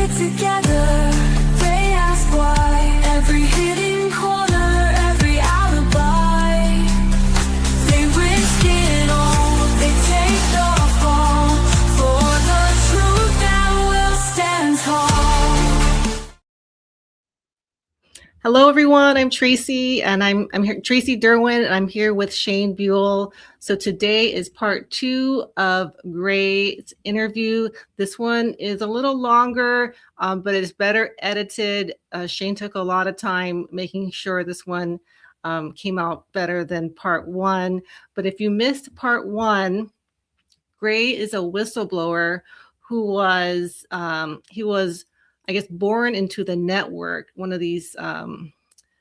stay together. They ask why. Every hidden corner, every alibi. They risk it all, they take the fall. For the truth that will stand tall. Hello, everyone. I'm Tracy, and I'm here, Tracy Derwin, and I'm here with Shane Buell. So today is part 2 of Gray's interview. This one is a little longer, but it's better edited. Shane took a lot of time making sure this one came out better than part 1. But if you missed part 1, Gray is a whistleblower who was I guess, born into the network, one of these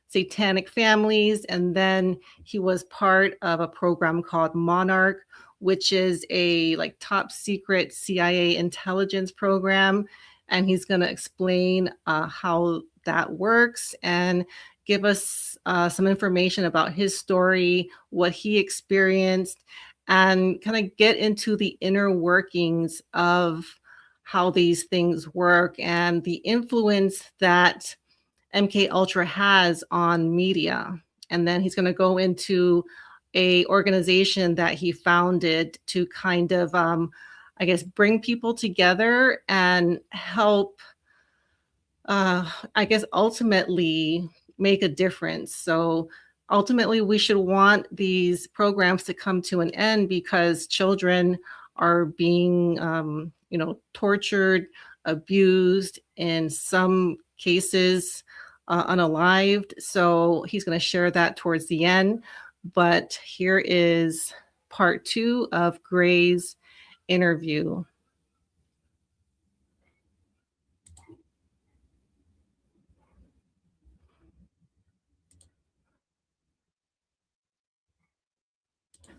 satanic families. And then he was part of a program called Monarch, which is a top secret CIA intelligence program. And he's going to explain how that works and give us some information about his story, what he experienced, and kind of get into the inner workings of how these things work and the influence that MK-Ultra has on media. And then he's going to go into a organization that he founded to kind of, I guess, bring people together and help, I guess, ultimately make a difference. So ultimately, we should want these programs to come to an end because children are being tortured, abused, in some cases unalived. So he's going to share that towards the end. But here is part 2 of Gray's interview.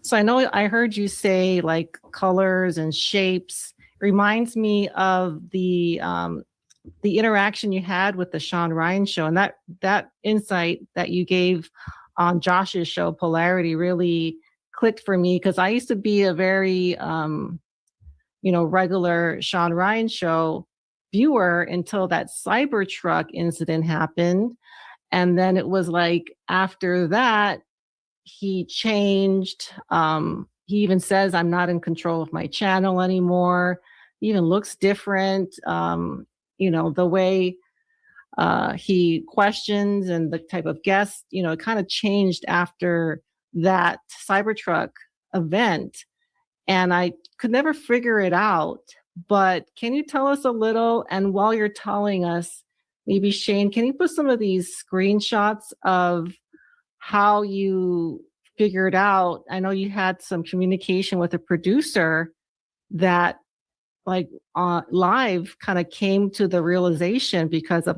So I know I heard you say colors and shapes. Reminds me of the interaction you had with the Sean Ryan show, and that insight that you gave on Josh's show Polarity really clicked for me because I used to be a very regular Sean Ryan show viewer until that Cybertruck incident happened, and then it was after that he changed. He even says, I'm not in control of my channel anymore. He even looks different. The way he questions and the type of guest, it kind of changed after that Cybertruck event. And I could never figure it out. But can you tell us a little? And while you're telling us, maybe Shane, can you put some of these screenshots of how you figured out? I know you had some communication with a producer that live kind of came to the realization because of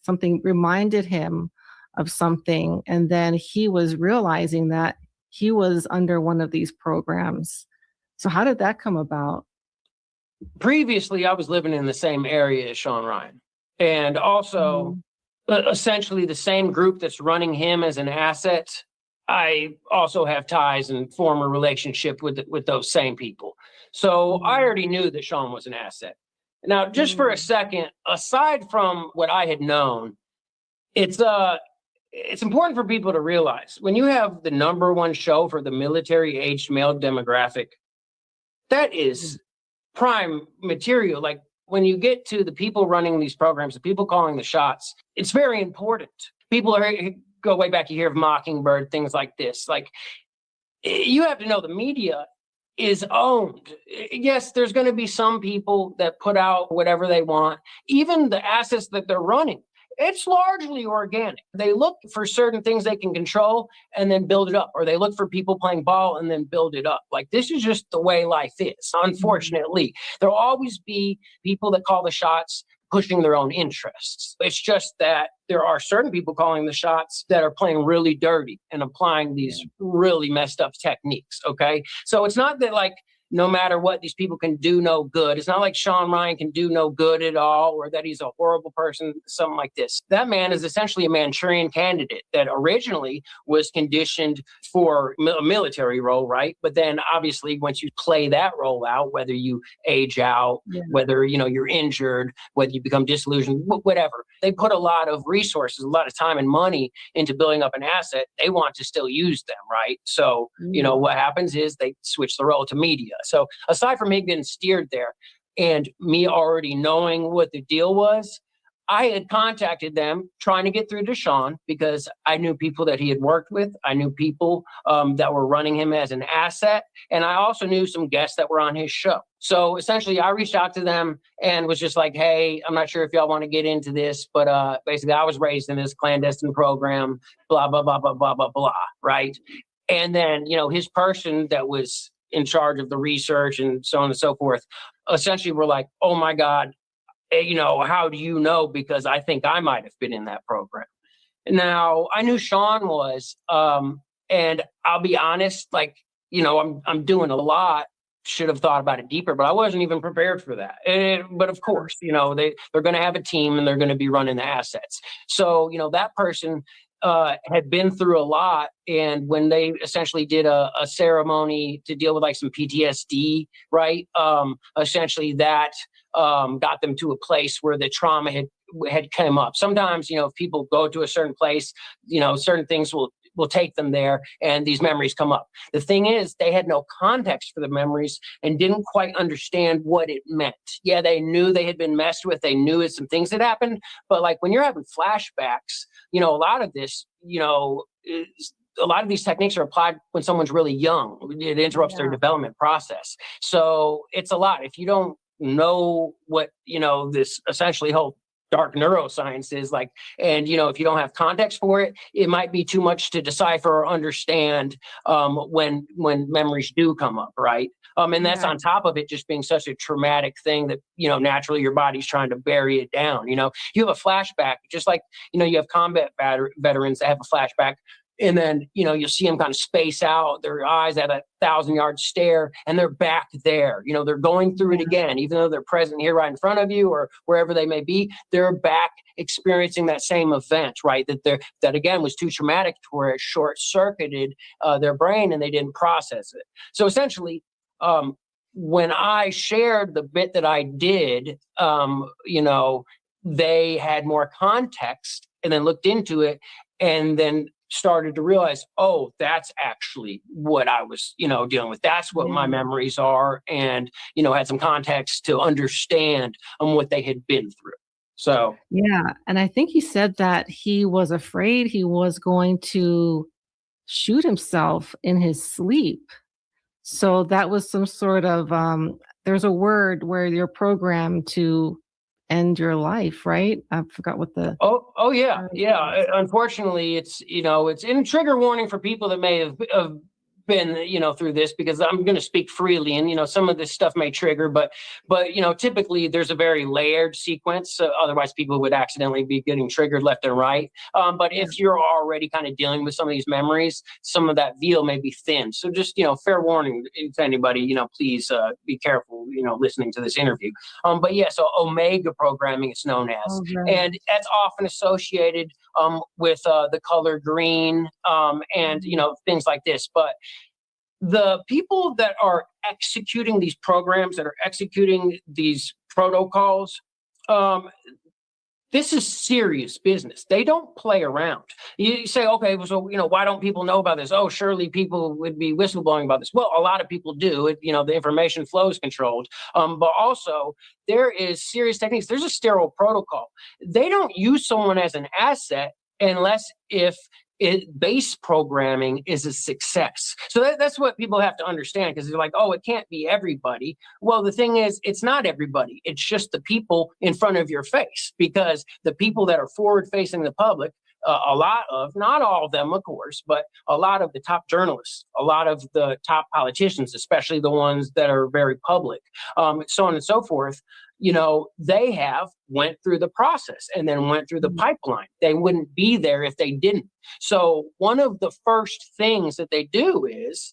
something reminded him of something. And then he was realizing that he was under one of these programs. So how did that come about? Previously, I was living in the same area as Sean Ryan. And also, essentially the same group that's running him as an asset. I also have ties and former relationship with those same people. So I already knew that Sean was an asset. Now, just for a second, aside from what I had known, it's important for people to realize when you have the #1 show for the military-aged male demographic, that is prime material. When you get to the people running these programs, the people calling the shots, it's very important. People go way back, you hear of Mockingbird, things like this. You have to know the media is owned. Yes, there's going to be some people that put out whatever they want. Even the assets that they're running, it's largely organic. They look for certain things they can control and then build it up, or they look for people playing ball and then build it up. This is just the way life is. Unfortunately, there'll always be people that call the shots pushing their own interests. It's just that there are certain people calling the shots that are playing really dirty and applying these really messed up techniques. Okay. So it's not that no matter what, these people can do no good. It's not like Sean Ryan can do no good at all, or that he's a horrible person, something like this. That man is essentially a Manchurian candidate that originally was conditioned for a military role, right? But then obviously once you play that role out, whether you age out, whether, you're injured, whether you become disillusioned, whatever, they put a lot of resources, a lot of time and money into building up an asset. They want to still use them, right? So, what happens is they switch the role to media. So aside from me getting steered there and me already knowing what the deal was, I had contacted them trying to get through to Sean because I knew people that he had worked with. I knew people that were running him as an asset. And I also knew some guests that were on his show. So essentially, I reached out to them and was just like, hey, I'm not sure if y'all want to get into this, but basically, I was raised in this clandestine program, blah, blah, blah, blah, blah, blah, blah, right? And then, his person that was in charge of the research and so on and so forth, essentially were like, oh my God, how do you know? Because I think I might have been in that program. Now, I knew Sean was, and I'll be honest, I'm doing a lot, should have thought about it deeper, but I wasn't even prepared for that. But of course, they're going to have a team and they're going to be running the assets. So, that person had been through a lot. And when they essentially did a ceremony to deal with like some PTSD, right? Essentially that got them to a place where the trauma had come up. Sometimes, if people go to a certain place, certain things will take them there and these memories come up. The thing is, they had no context for the memories and didn't quite understand what it meant. Yeah, they knew they had been messed with. They knew some things had happened. But like when you're having flashbacks, a lot of this, a lot of these techniques are applied when someone's really young. It interrupts their development process. So it's a lot. If you don't know what, this essentially whole dark neuroscience is like, and if you don't have context for it, it might be too much to decipher or understand when memories do come up, right? And that's on top of it just being such a traumatic thing that naturally your body's trying to bury it down. You have a flashback, just like you have combat veterans that have a flashback. And then, you'll see them kind of space out, their eyes at a 1,000-yard stare, and they're back there. They're going through it again, even though they're present here right in front of you or wherever they may be, they're back experiencing that same event, right? That again was too traumatic to where it short-circuited their brain and they didn't process it. So essentially, when I shared the bit that I did, they had more context and then looked into it and then started to realize, oh, that's actually what I was, dealing with. That's what my memories are, and, had some context to understand what they had been through. So, yeah. And I think he said that he was afraid he was going to shoot himself in his sleep. So that was some sort of, there's a word where you're programmed to end your life, right? I forgot what the oh yeah. Unfortunately, it's it's in trigger warning for people that may have been through this, because I'm going to speak freely, and some of this stuff may trigger, but typically there's a very layered sequence, otherwise people would accidentally be getting triggered left and right. But if you're already kind of dealing with some of these memories, some of that veil may be thin. So just fair warning to anybody, please be careful listening to this interview. But yeah, so omega programming is known as, and that's often associated with the color green and things like this. But the people that are executing these programs, that are executing these protocols, this is serious business. They don't play around. You say, okay, so, why don't people know about this? Oh, surely people would be whistleblowing about this. Well, a lot of people do. The information flow is controlled. But also, there is serious techniques. There's a sterile protocol. They don't use someone as an asset unless if base programming is a success. So that's what people have to understand, because they're like, oh, it can't be everybody. Well, the thing is, it's not everybody. It's just the people in front of your face, because the people that are forward facing the public, a lot of, not all of them, of course, but a lot of the top journalists, a lot of the top politicians, especially the ones that are very public, so on and so forth, they have went through the process and then went through the pipeline. They wouldn't be there if they didn't. So one of the first things that they do is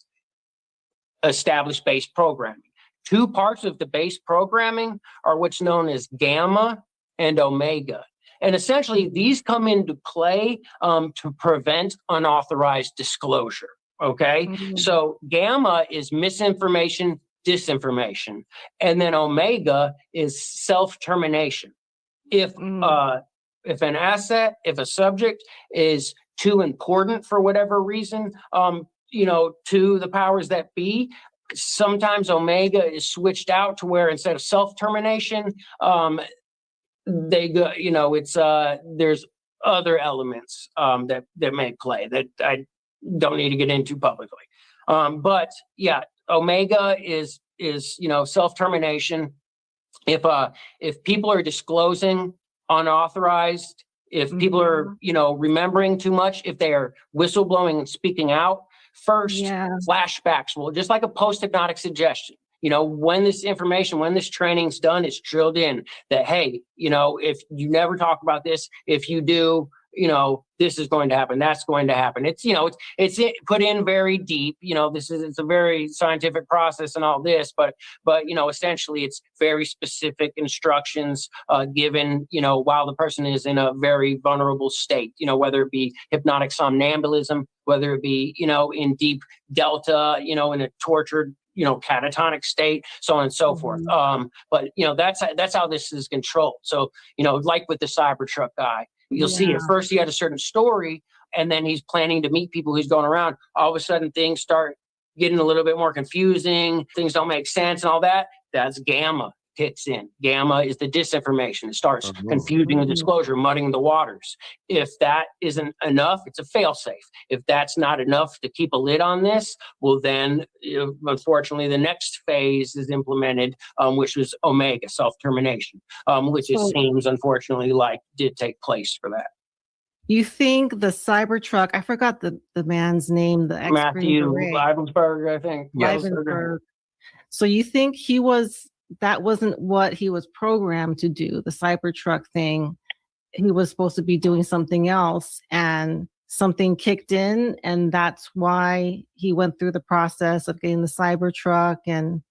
established base programming. Two parts of the base programming are what's known as gamma and omega. And essentially, these come into play to prevent unauthorized disclosure. Okay. So gamma is misinformation, disinformation. And then omega is self-termination. If an asset, if a subject is too important for whatever reason, to the powers that be, sometimes omega is switched out to where instead of self-termination, they go, there's other elements that may play that I don't need to get into publicly. But yeah, omega is self-termination. If people are disclosing unauthorized, if people are remembering too much, if they are whistleblowing and speaking out, first flashbacks will, just like a post-hypnotic suggestion. When this training's done, it's drilled in that, hey, if you never talk about this, if you do, this is going to happen, that's going to happen. It's put in very deep, it's a very scientific process and all this, but essentially it's very specific instructions given, while the person is in a very vulnerable state, whether it be hypnotic somnambulism, whether it be, in deep delta, in a tortured, catatonic state, so on and so forth. But that's how this is controlled. So, like with the Cybertruck guy, you'll see at first he had a certain story, and then he's planning to meet people who's going around. All of a sudden things start getting a little bit more confusing. Things don't make sense and all that. That's gamma kicks in. Gamma is the disinformation. It starts confusing the disclosure, muddying the waters. If that isn't enough, it's a fail-safe. If that's not enough to keep a lid on this, well then, unfortunately, the next phase is implemented, which was omega, self-termination, which it seems, unfortunately, like did take place for that. You think the Cybertruck, I forgot the man's name, the Matthew Leibensberg, I think. Leibensberg. So you think that wasn't what he was programmed to do, the Cybertruck thing. He was supposed to be doing something else, and something kicked in, and that's why he went through the process of getting the Cybertruck and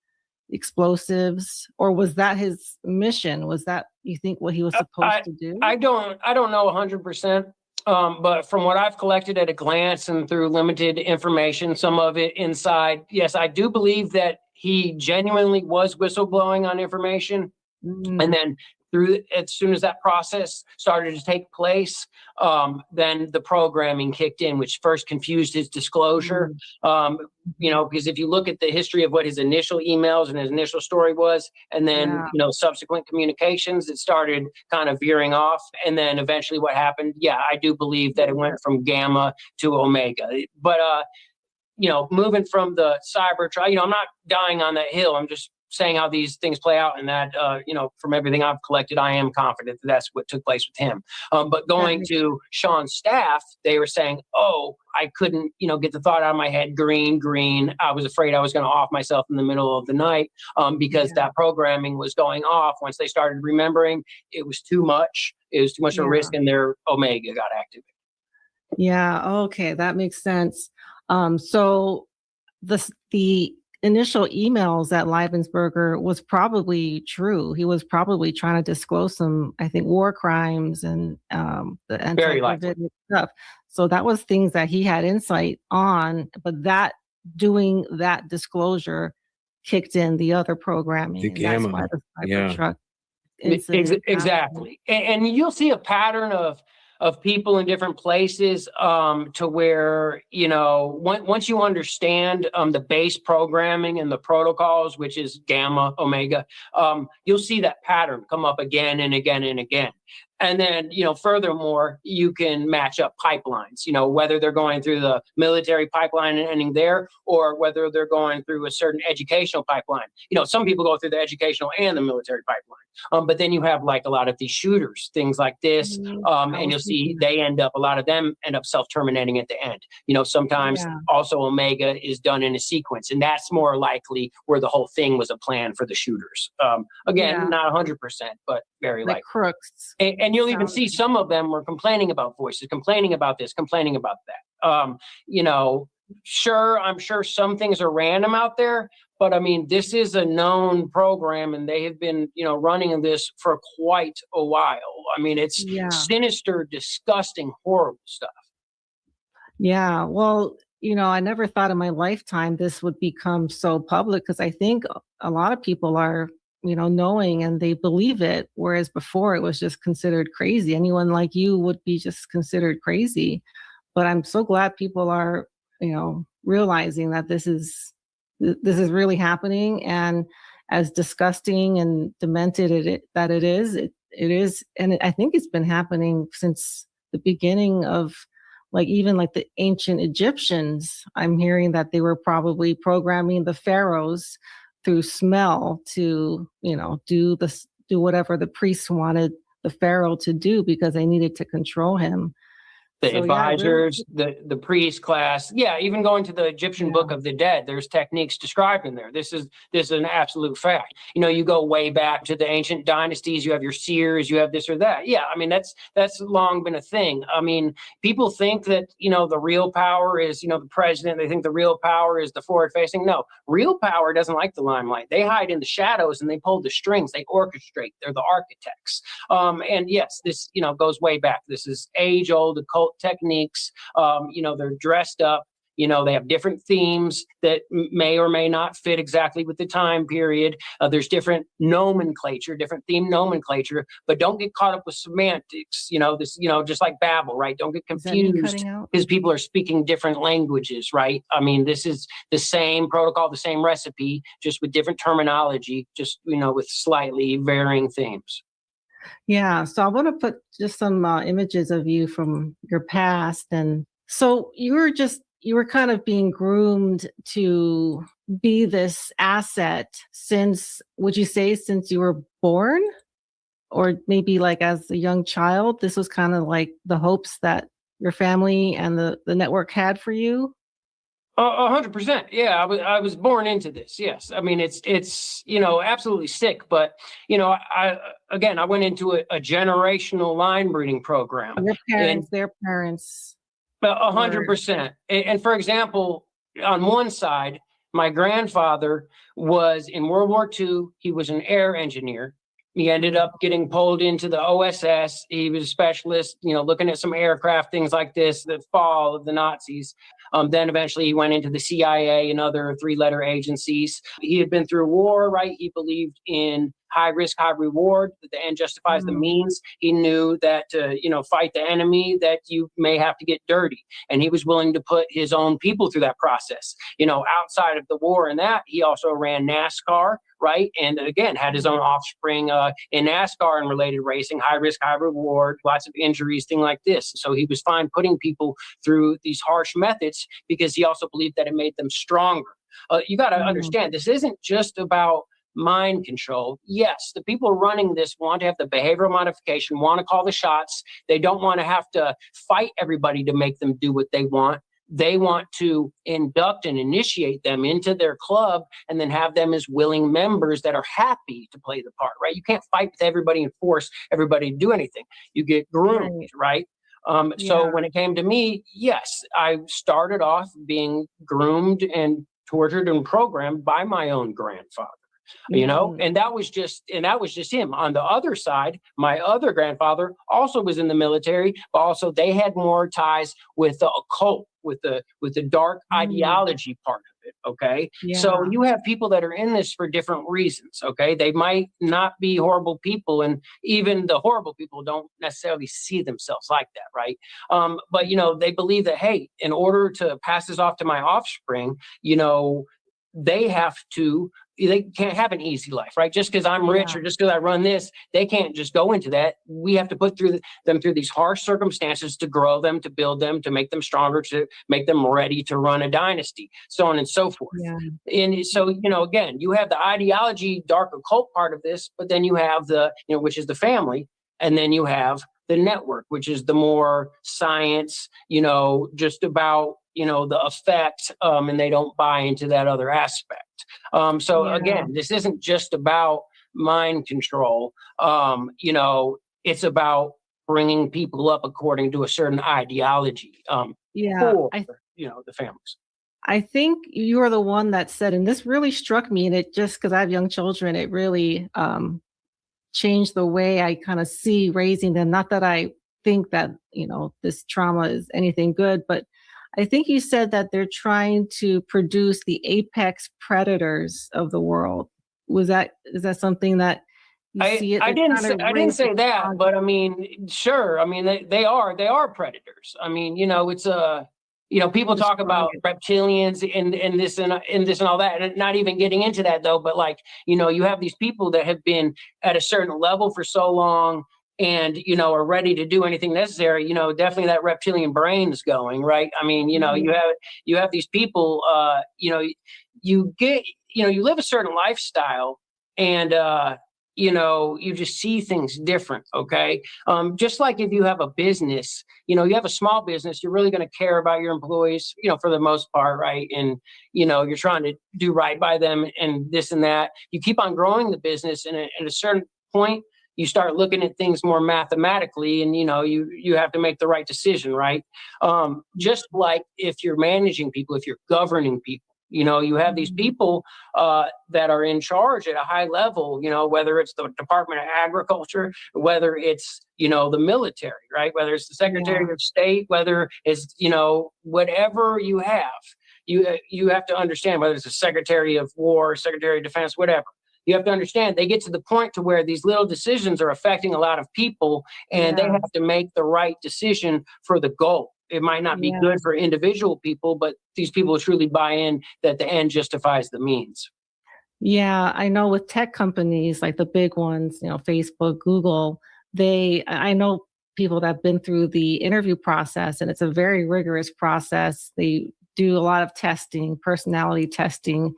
explosives? Or was that his mission? Was that, you think, what he was supposed to do? I don't know 100%. But from what I've collected at a glance and through limited information, some of it inside, yes, I do believe that he genuinely was whistleblowing on information. And then as soon as that process started to take place, then the programming kicked in, which first confused his disclosure. Because if you look at the history of what his initial emails and his initial story was, and then, subsequent communications, it started kind of veering off. And then eventually what happened, I do believe that it went from gamma to omega. But, moving from the Cybertruck, I'm not dying on that hill. I'm just saying how these things play out, and that, from everything I've collected, I am confident that that's what took place with him. But going to Sean's staff, they were saying, I couldn't, get the thought out of my head, green. I was afraid I was going to off myself in the middle of the night because that programming was going off. Once they started remembering, it was too much. It was too much of a risk, and their omega got activated. Yeah, okay, that makes sense. So the initial emails at Leibensberger was probably true. He was probably trying to disclose some, I think, war crimes and the anti-Covid stuff. So that was things that he had insight on, but doing that disclosure kicked in the other programming. The gamma. That's why the Cybertruck incident exactly. And you'll see a pattern of people in different places to where, once you understand the base programming and the protocols, which is gamma, omega, you'll see that pattern come up again and again and again. And then, furthermore, you can match up pipelines, whether they're going through the military pipeline and ending there, or whether they're going through a certain educational pipeline. Some people go through the educational and the military pipeline. But then you have like a lot of these shooters, things like this. And you'll see a lot of them end up self-terminating at the end. Sometimes also omega is done in a sequence, and that's more likely where the whole thing was a plan for the shooters. Again, not 100%, but very likely. Crooks. And you'll even see some of them were complaining about voices, complaining about this, complaining about that. sure, I'm sure some things are random out there, but I mean, this is a known program and they have been, running this for quite a while. I mean, it's Yeah. sinister, disgusting, horrible stuff. Yeah. Well, I never thought in my lifetime this would become so public because I think a lot of people are, knowing and they believe it. Whereas before it was just considered crazy. Anyone like you would be just considered crazy. But I'm so glad people are, realizing that this is really happening. And as disgusting and demented that it is. And I think it's been happening since the beginning of even like the ancient Egyptians. I'm hearing that they were probably programming the pharaohs through smell to, do whatever the priests wanted the pharaoh to do because they needed to control him. The So, advisors, the priest class, even going to the Egyptian Book of the Dead, there's techniques described in there. This is an absolute fact. You go way back to the ancient dynasties. You have your seers, you have this or that. Yeah, I mean that's long been a thing. I mean, people think that the real power is the president. They think the real power is the forward facing. No, real power doesn't like the limelight. They hide in the shadows and they pull the strings. They orchestrate. They're the architects. And yes, this goes way back. This is age old occult techniques. They're dressed up. They have different themes that may or may not fit exactly with the time period. There's different nomenclature, different theme nomenclature, but don't get caught up with semantics. Just like Babel, right? Don't get confused because people are speaking different languages, right? I mean, this is the same protocol, the same recipe, just with different terminology, just, with slightly varying themes. Yeah, so I want to put just some images of you from your past. And so you were kind of being groomed to be this asset would you say since you were born? Or maybe like as a young child, this was kind of like the hopes that your family and the network had for you? 100%. Yeah, I was born into this. Yes, I mean it's absolutely sick. But I went into a generational line breeding program. Your parents, their parents. 100%. And for example, on one side, my grandfather was in World War II. He was an air engineer. He ended up getting pulled into the OSS. He was a specialist, looking at some aircraft, things like this, the fall of the Nazis. Then eventually he went into the CIA and other three-letter agencies. He had been through war, right? He believed in high risk, high reward, that the end justifies the means. He knew that to, fight the enemy, that you may have to get dirty. And he was willing to put his own people through that process. Outside of the war and that, he also ran NASCAR, right? And again, had his own offspring in NASCAR and related racing, high risk, high reward, lots of injuries, thing like this. So he was fine putting people through these harsh methods because he also believed that it made them stronger. You got to understand, this isn't just about mind control. Yes, the people running this want to have the behavioral modification, want to call the shots. They don't want to have to fight everybody to make them do what they want. They want to induct and initiate them into their club and then have them as willing members that are happy to play the part, right? You can't fight with everybody and force everybody to do anything. You get groomed, right? So when it came to me, yes, I started off being groomed and tortured and programmed by my own grandfather. And that was just him. On the other side, my other grandfather also was in the military, but also they had more ties with the occult, with the dark ideology part of it. Okay. Yeah. So you have people that are in this for different reasons. Okay. They might not be horrible people. And even the horrible people don't necessarily see themselves like that. Right. But they believe that, hey, in order to pass this off to my offspring, they can't have an easy life, right? Just because I'm rich or just because I run this, they can't just go into that. We have to put them through these harsh circumstances to grow them, to build them, to make them stronger, to make them ready to run a dynasty, so on and so forth. Yeah. And so, again, you have the ideology, dark occult part of this, but then you have the, which is the family, and then you have the network, which is the more science, just about, the effect, and they don't buy into that other aspect. Again, this isn't just about mind control. It's about bringing people up according to a certain ideology. For the families. I think you are the one that said, and this really struck me, and it just because I have young children, it really changed the way I kind of see raising them. Not that I think that, this trauma is anything good, but I think you said that they're trying to produce the apex predators of the world. Is that something that you see it? I They're didn't trying say, to I didn't raise say the that, but I mean, sure. I mean, they are predators. I mean, it's people talk destroying about it. reptilians and this and all that, and not even getting into that though. But like, you have these people that have been at a certain level for so long, and are ready to do anything necessary. Definitely that reptilian brain is going right. I mean, Mhm. you have these people. You get you live a certain lifestyle, and you just see things different. Okay. Just like if you have a business, you have a small business, you're really going to care about your employees, for the most part, right? And you're trying to do right by them and this and that. You keep on growing the business, and at a certain point you start looking at things more mathematically, and you have to make the right decision, right? Just like if you're managing people, if you're governing people, you have these Mhm. people that are in charge at a high level, whether it's the Department of Agriculture, whether it's, the military, right? Whether it's the Secretary Yeah. of State, whether it's, whatever you have to understand, whether it's the Secretary of War, Secretary of Defense, whatever. You have to understand they get to the point to where these little decisions are affecting a lot of people, and they Yeah. have to make the right decision for the goal. It might not be Yeah. good for individual people, but these people truly buy in that the end justifies the means. Yeah, I know with tech companies like the big ones, Facebook, Google, I know people that have been through the interview process, and it's a very rigorous process. They do a lot of testing, personality testing.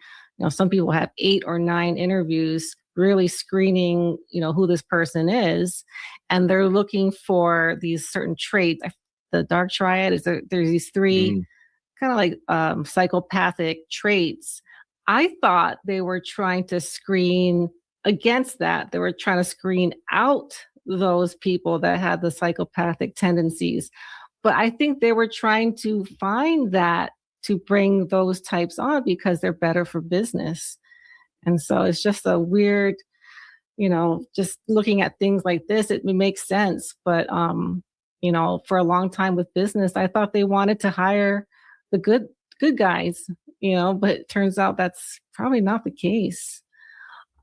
Some people have 8 or 9 interviews, really screening, who this person is, and they're looking for these certain traits. The dark triad there's these three Mm, kind of like psychopathic traits. I thought they were trying to screen against that. They were trying to screen out those people that had the psychopathic tendencies. But I think they were trying to find that to bring those types on because they're better for business. And so it's just a weird, just looking at things like this, it makes sense. But for a long time with business, I thought they wanted to hire the good guys, but it turns out that's probably not the case.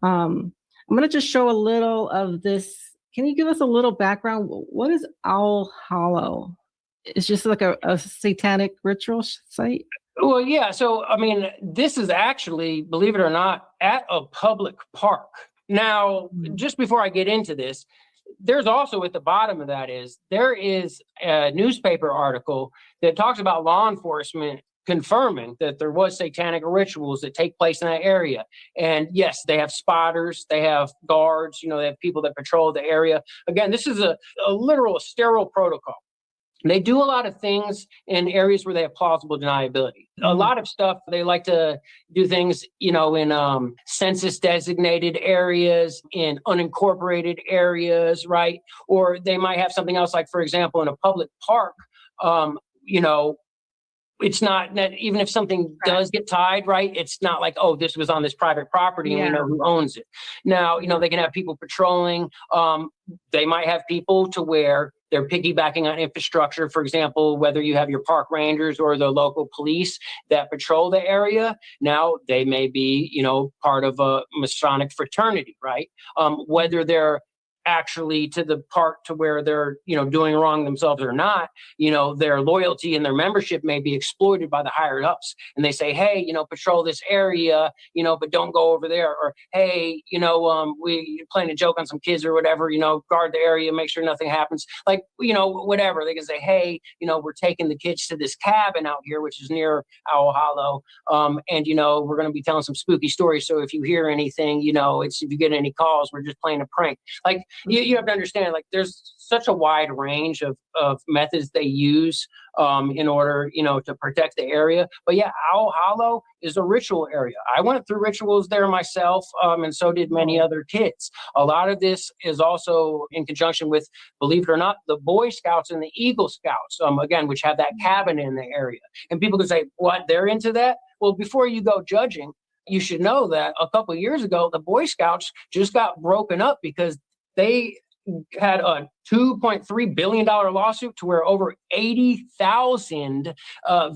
I'm going to just show a little of this. Can you give us a little background? What is Owl Hollow? It's just like a satanic ritual site. Well, yeah. So, I mean, this is actually, believe it or not, at a public park. Now, Mm. just before I get into this, there's also at the bottom of that there is a newspaper article that talks about law enforcement confirming that there was satanic rituals that take place in that area. And yes, they have spotters, they have guards, they have people that patrol the area. Again, this is a literal sterile protocol. They do a lot of things in areas where they have plausible deniability. A Mm. lot of stuff, they like to do things, in census designated areas, in unincorporated areas, right? Or they might have something else, like, for example, in a public park, you know, it's not that even if something Correct. does get tied, right? It's not like, oh, this was on this private property and we Yeah. know who owns it. Now, Yeah. they can have people patrolling. They might have people to where they're piggybacking on infrastructure. For example, whether you have your park rangers or the local police that patrol the area, now they may be, part of a Masonic fraternity, right? Whether they're actually to the part to where they're doing wrong themselves or not, their loyalty and their membership may be exploited by the higher ups, and they say, hey, patrol this area, but don't go over there. Or hey, we playing a joke on some kids or whatever, guard the area, make sure nothing happens, like, whatever. They can say, hey, we're taking the kids to this cabin out here which is near Owl Hollow, and we're going to be telling some spooky stories, so if you hear anything, it's if you get any calls, we're just playing a prank. Like, you have to understand, like, there's such a wide range of methods they use in order, to protect the area. But yeah, Owl Hollow is a ritual area. I went through rituals there myself, and so did many other kids. A lot of this is also in conjunction with, believe it or not, the Boy Scouts and the Eagle Scouts, again, which have that cabin in the area. And people can say, what, they're into that? Well, before you go judging, you should know that a couple of years ago, the Boy Scouts just got broken up because they had a $2.3 billion lawsuit to where over 80,000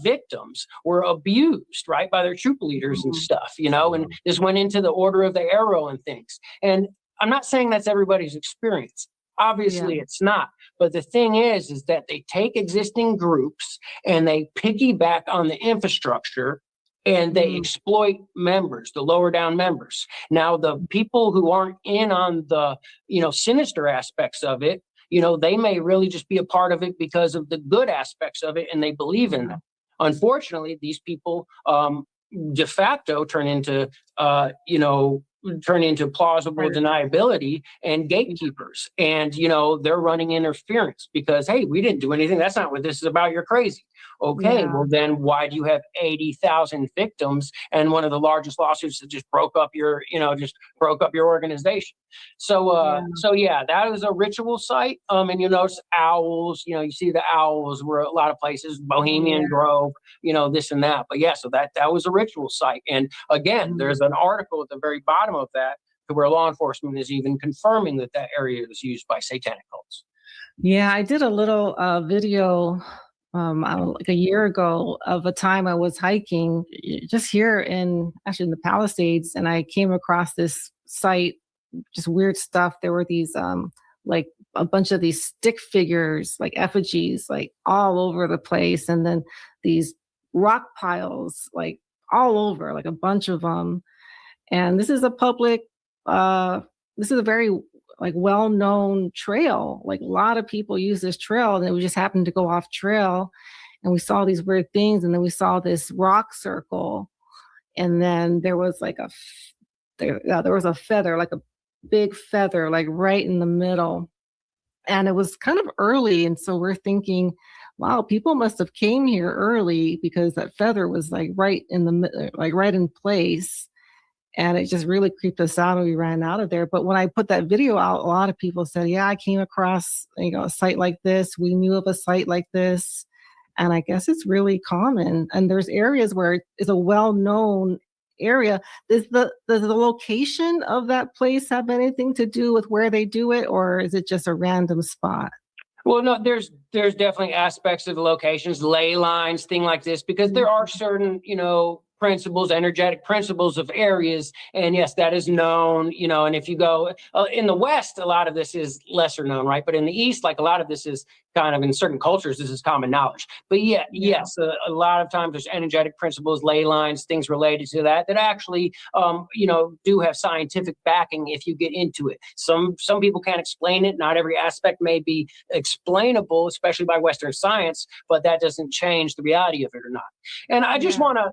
victims were abused, right, by their troop leaders and stuff, and this went into the Order of the Arrow and things. And I'm not saying that's everybody's experience. Obviously, it's not. But the thing is that they take existing groups and they piggyback on the infrastructure and they exploit members, the lower down members. Now, the people who aren't in on the, sinister aspects of it, they may really just be a part of it because of the good aspects of it and they believe in them. Unfortunately, these people de facto turn into plausible deniability and gatekeepers. And, they're running interference because, hey, we didn't do anything. That's not what this is about. You're crazy. Okay, well, then why do you have 80,000 victims and one of the largest lawsuits that just broke up your organization? So, that is a ritual site. And you notice owls, you see the owls were a lot of places, Bohemian Grove, this and that. But so that was a ritual site. And again, there's an article at the very bottom of that where law enforcement is even confirming that area is used by satanic cults. Yeah, I did a little video like a year ago of a time I was hiking just here in the Palisades, and I came across this site, just weird stuff. There were these like a bunch of these stick figures, like effigies, like all over the place, and then these rock piles, like all over, like a bunch of them. And this is a very like well-known trail. Like a lot of people use this trail, and we just happened to go off trail and we saw these weird things. And then we saw this rock circle, and then there was like there was a feather, like a big feather, like right in the middle. And it was kind of early. And so we're thinking, wow, people must have came here early because that feather was like right in place. And it just really creeped us out, and we ran out of there. But when I put that video out, a lot of people said, yeah, I came across, a site like this. We knew of a site like this. And I guess it's really common. And there's areas where it's a well-known area. Does the location of that place have anything to do with where they do it, or is it just a random spot? Well, no, there's definitely aspects of the locations, ley lines, thing like this, because there are certain, principles, energetic principles of areas. And yes, that is known, and if you go in the West, a lot of this is lesser known, right? But in the East, like a lot of this is kind of in certain cultures, this is common knowledge. But yes, a lot of times there's energetic principles, ley lines, things related to that actually, do have scientific backing if you get into it. Some people can't explain it. Not every aspect may be explainable, especially by Western science, but that doesn't change the reality of it or not. And I just want to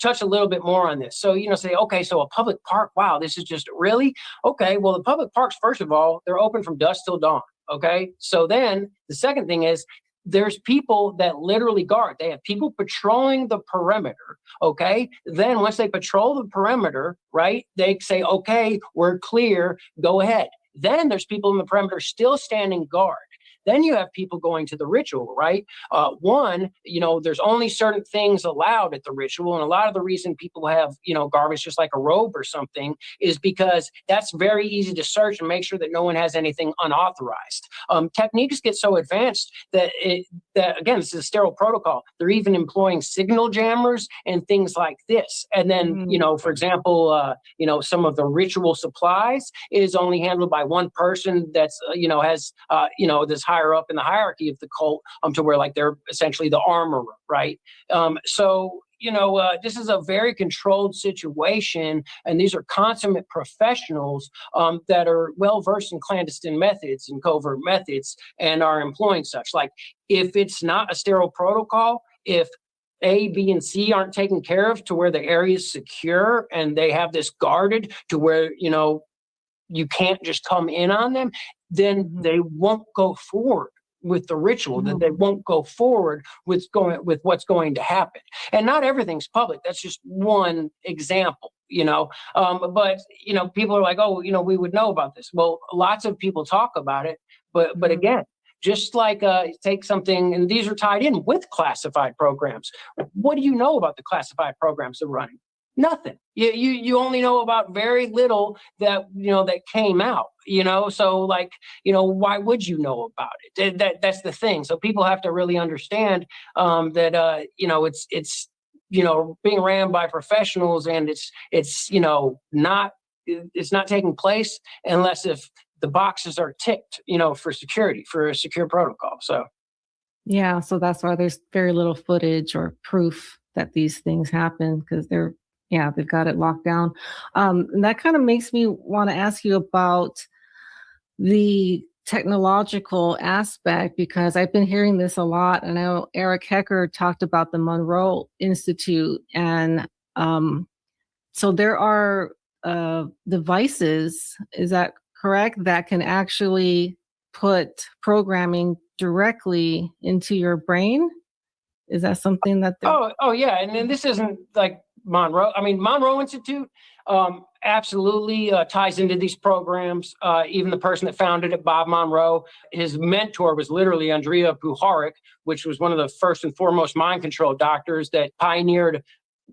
touch a little bit more on this. So, say, okay, so a public park, wow, this is just really? Okay, well, the public parks, first of all, they're open from dusk till dawn. Okay, so then the second thing is there's people that literally guard. They have people patrolling the perimeter. Okay, then once they patrol the perimeter, right, they say, okay, we're clear, go ahead. Then there's people in the perimeter still standing guard. Then you have people going to the ritual, right? There's only certain things allowed at the ritual. And a lot of the reason people have, garbage just like a robe or something is because that's very easy to search and make sure that no one has anything unauthorized. Techniques get so advanced that again, this is a sterile protocol. They're even employing signal jammers and things like this. And then, for example, some of the ritual supplies is only handled by one person that's, has, this higher up in the hierarchy of the cult, to where like they're essentially the armorer, right? This is a very controlled situation, and these are consummate professionals that are well versed in clandestine methods and covert methods and are employing such. Like, if it's not a sterile protocol, if A, B, and C aren't taken care of to where the area is secure and they have this guarded to where, you can't just come in on them, then they won't go forward with the ritual, that they won't go forward with what's going to happen. And not everything's public. That's just one example, but people are like, oh, we would know about this. Well, lots of people talk about it, but again, just like take something, and these are tied in with classified programs. What do you know about the classified programs they're running? Nothing. You only know about very little that that came out. So like why would you know about it? That's the thing. So people have to really understand that it's being ran by professionals, and it's not taking place unless if the boxes are ticked, for security, for a secure protocol. So yeah, so that's why there's very little footage or proof that these things happen, because they've got it locked down. And that kind of makes me want to ask you about the technological aspect, because I've been hearing this a lot. I know Eric Hecker talked about the Monroe Institute, and so there are devices, is that correct, that can actually put programming directly into your brain? Is that something that oh yeah, and then this isn't like Monroe. I mean, Monroe Institute absolutely ties into these programs. Even the person that founded it, Bob Monroe, his mentor was literally Andrea Puharich, which was one of the first and foremost mind control doctors that pioneered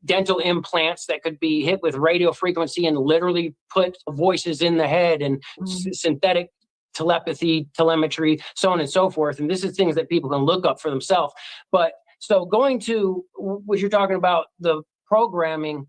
dental implants that could be hit with radio frequency and literally put voices in the head, and synthetic telepathy, telemetry, so on and so forth. And this is things that people can look up for themselves. But so going to what you're talking about, the programming,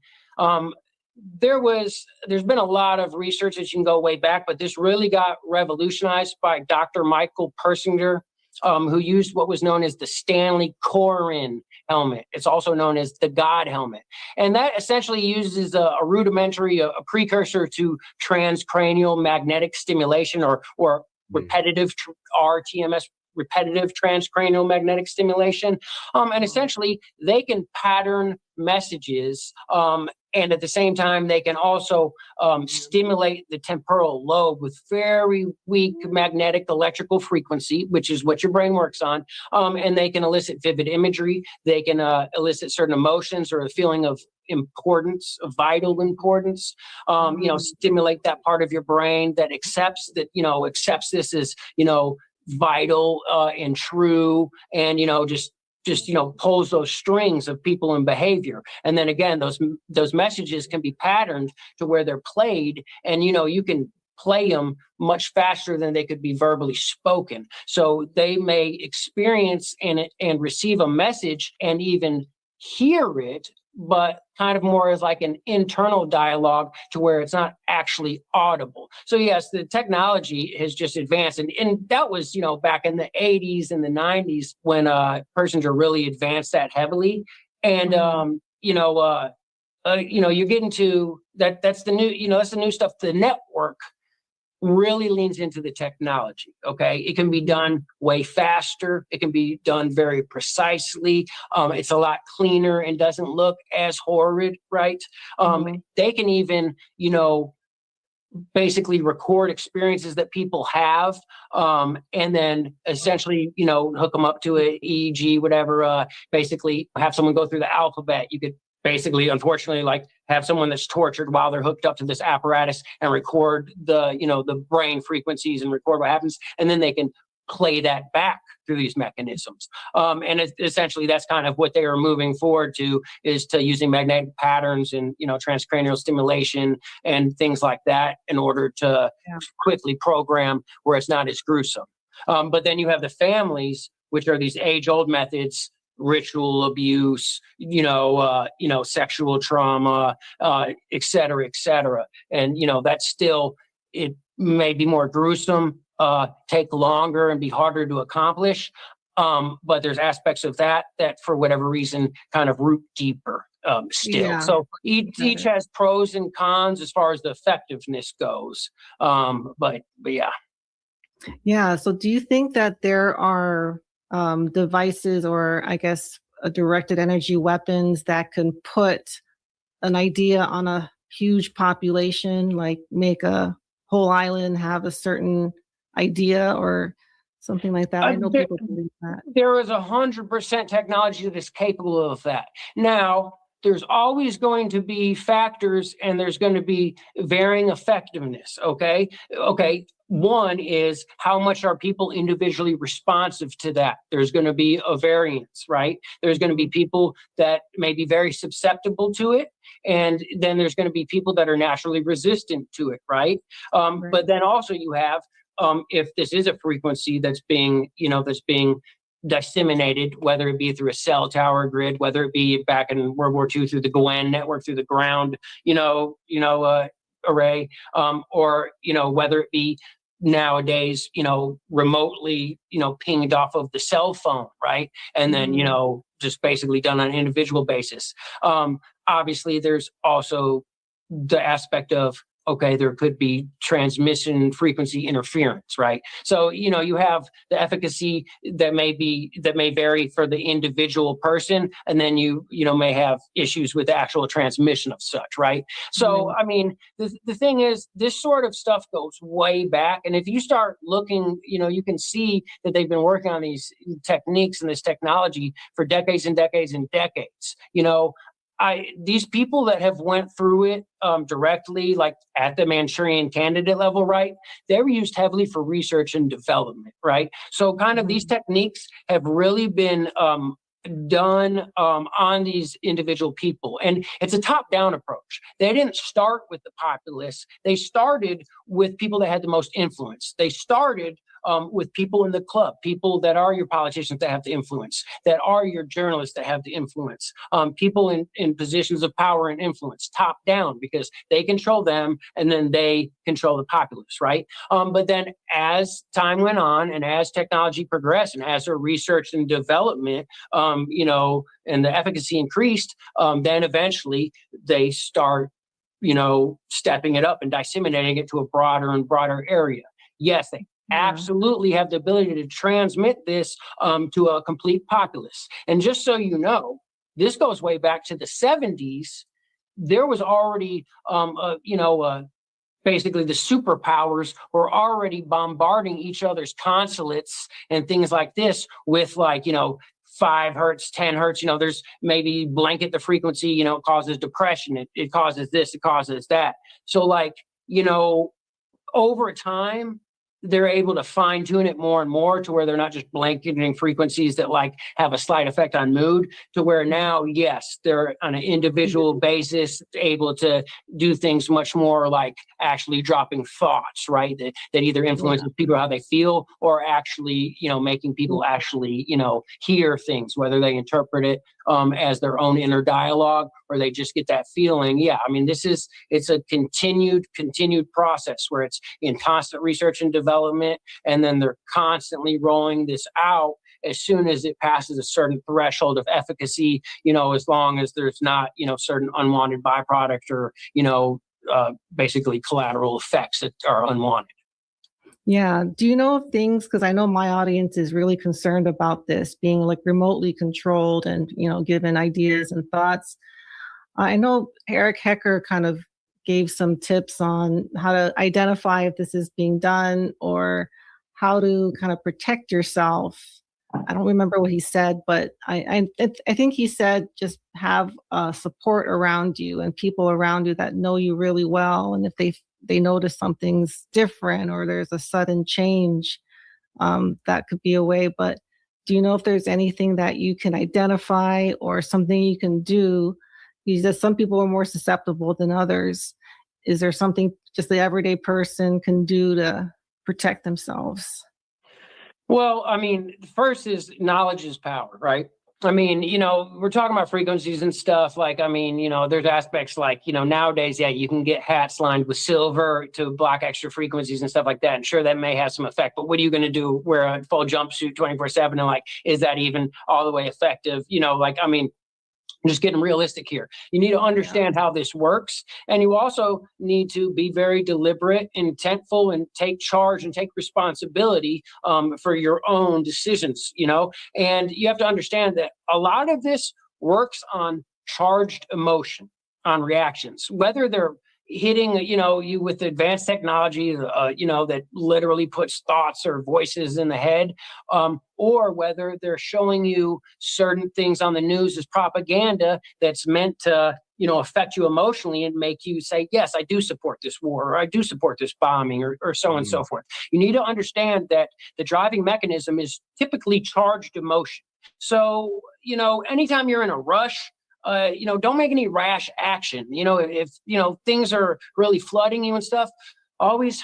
there's been a lot of research that you can go way back, but this really got revolutionized by Dr. Michael Persinger, who used what was known as the Stanley Corin helmet. It's also known as the God helmet. And that essentially uses a rudimentary, a precursor to transcranial magnetic stimulation, or repetitive RTMS, repetitive transcranial magnetic stimulation. And essentially they can pattern messages, and at the same time, they can also stimulate the temporal lobe with very weak magnetic electrical frequency, which is what your brain works on. And they can elicit vivid imagery. They can elicit certain emotions or a feeling of importance, of vital importance. Stimulate that part of your brain that accepts this as vital and true, and just pulls those strings of people and behavior. And then again, those messages can be patterned to where they're played, and you can play them much faster than they could be verbally spoken. So they may experience and receive a message and even hear it, but kind of more as like an internal dialogue, to where it's not actually audible. So yes, the technology has just advanced, and that was back in the 80s and the 90s when Persinger really advanced that heavily. And you get into that. That's the new that's the new stuff. The network really leans into the technology. Okay, it can be done way faster. It can be done very precisely. It's a lot cleaner and doesn't look as horrid, right? They can even, basically record experiences that people have, and then essentially, hook them up to a EEG, whatever. Basically, have someone go through the alphabet. You could basically, unfortunately, like have someone that's tortured while they're hooked up to this apparatus and record the brain frequencies and record what happens, and then they can play that back through these mechanisms. And essentially, that's kind of what they are moving forward to, is to using magnetic patterns and transcranial stimulation and things like that in order to quickly program where it's not as gruesome. But then you have the families, which are these age-old methods: ritual abuse, sexual trauma, et cetera, et cetera. And, that's still, it may be more gruesome, take longer and be harder to accomplish. But there's aspects of that for whatever reason kind of root deeper still. Yeah. So each has pros and cons as far as the effectiveness goes. But yeah. Yeah. So do you think that there are devices, or I guess directed energy weapons, that can put an idea on a huge population, like make a whole island have a certain idea or something like that? I know people believe that. There is 100% technology that is capable of that. Now, there's always going to be factors and there's going to be varying effectiveness. Okay. One is how much are people individually responsive to that? There's going to be a variance, right? There's going to be people that may be very susceptible to it. And then there's going to be people that are naturally resistant to it, right? Right. But then also you have, if this is a frequency that's being disseminated, whether it be through a cell tower grid, whether it be back in World War II through the GWEN network, through the ground, array, or, whether it be nowadays, remotely, pinged off of the cell phone, right? And then, just basically done on an individual basis. Obviously, there's also the aspect of, okay, there could be transmission frequency interference, right? So, you have the efficacy that may vary for the individual person, and then you may have issues with the actual transmission of such, right? So, I mean, the thing is, this sort of stuff goes way back, and if you start looking, you can see that they've been working on these techniques and this technology for decades and decades and decades. These people that have went through it directly, like at the Manchurian candidate level, right? They were used heavily for research and development, right? So kind of these techniques have really been done on these individual people. And it's a top-down approach. They didn't start with the populace. They started with people that had the most influence. They started with people in the club, people that are your politicians that have the influence, that are your journalists that have the influence, people in positions of power and influence, top down, because they control them and then they control the populace, right? But then as time went on and as technology progressed and as their research and development, and the efficacy increased, then eventually they start, stepping it up and disseminating it to a broader and broader area. Yes, they absolutely have the ability to transmit this to a complete populace. And just so you know, this goes way back to the 70s. There was already, basically the superpowers were already bombarding each other's consulates and things like this with 5 hertz, 10 hertz, there's maybe blanket the frequency, it causes depression. It causes this, it causes that. So over time, they're able to fine tune it more and more to where they're not just blanketing frequencies that have a slight effect on mood, to where now, yes, they're on an individual basis able to do things much more like actually dropping thoughts, right? That either influences people how they feel or actually, making people actually, hear things, whether they interpret it as their own inner dialogue or they just get that feeling. Yeah, I mean, it's a continued process where it's in constant research and development, and then they're constantly rolling this out as soon as it passes a certain threshold of efficacy, as long as there's not, certain unwanted byproduct or, basically collateral effects that are unwanted. Yeah. Do you know of things, because I know my audience is really concerned about this being remotely controlled and, given ideas and thoughts. I know Eric Hecker kind of gave some tips on how to identify if this is being done or how to kind of protect yourself. I don't remember what he said, but I think he said just have support around you and people around you that know you really well. And if they notice something's different or there's a sudden change, that could be a way. But do you know if there's anything that you can identify or something you can do? He says some people are more susceptible than others. Is there something just the everyday person can do to protect themselves? Well, I mean, first is knowledge is power, right? I mean, we're talking about frequencies and stuff. There's aspects nowadays, you can get hats lined with silver to block extra frequencies and stuff like that. And sure, that may have some effect, but what are you going to do? Wear a full jumpsuit 24/7 and is that even all the way effective? I'm just getting realistic here. You need to understand how this works. And you also need to be very deliberate, intentful, and take charge and take responsibility for your own decisions, And you have to understand that a lot of this works on charged emotion, on reactions, whether they're hitting, you with advanced technology, that literally puts thoughts or voices in the head, or whether they're showing you certain things on the news as propaganda that's meant to, affect you emotionally and make you say, yes, I do support this war, or I do support this bombing, or so on and so forth. You need to understand that the driving mechanism is typically charged emotion. So, anytime you're in a rush, don't make any rash action. If things are really flooding you and stuff, always,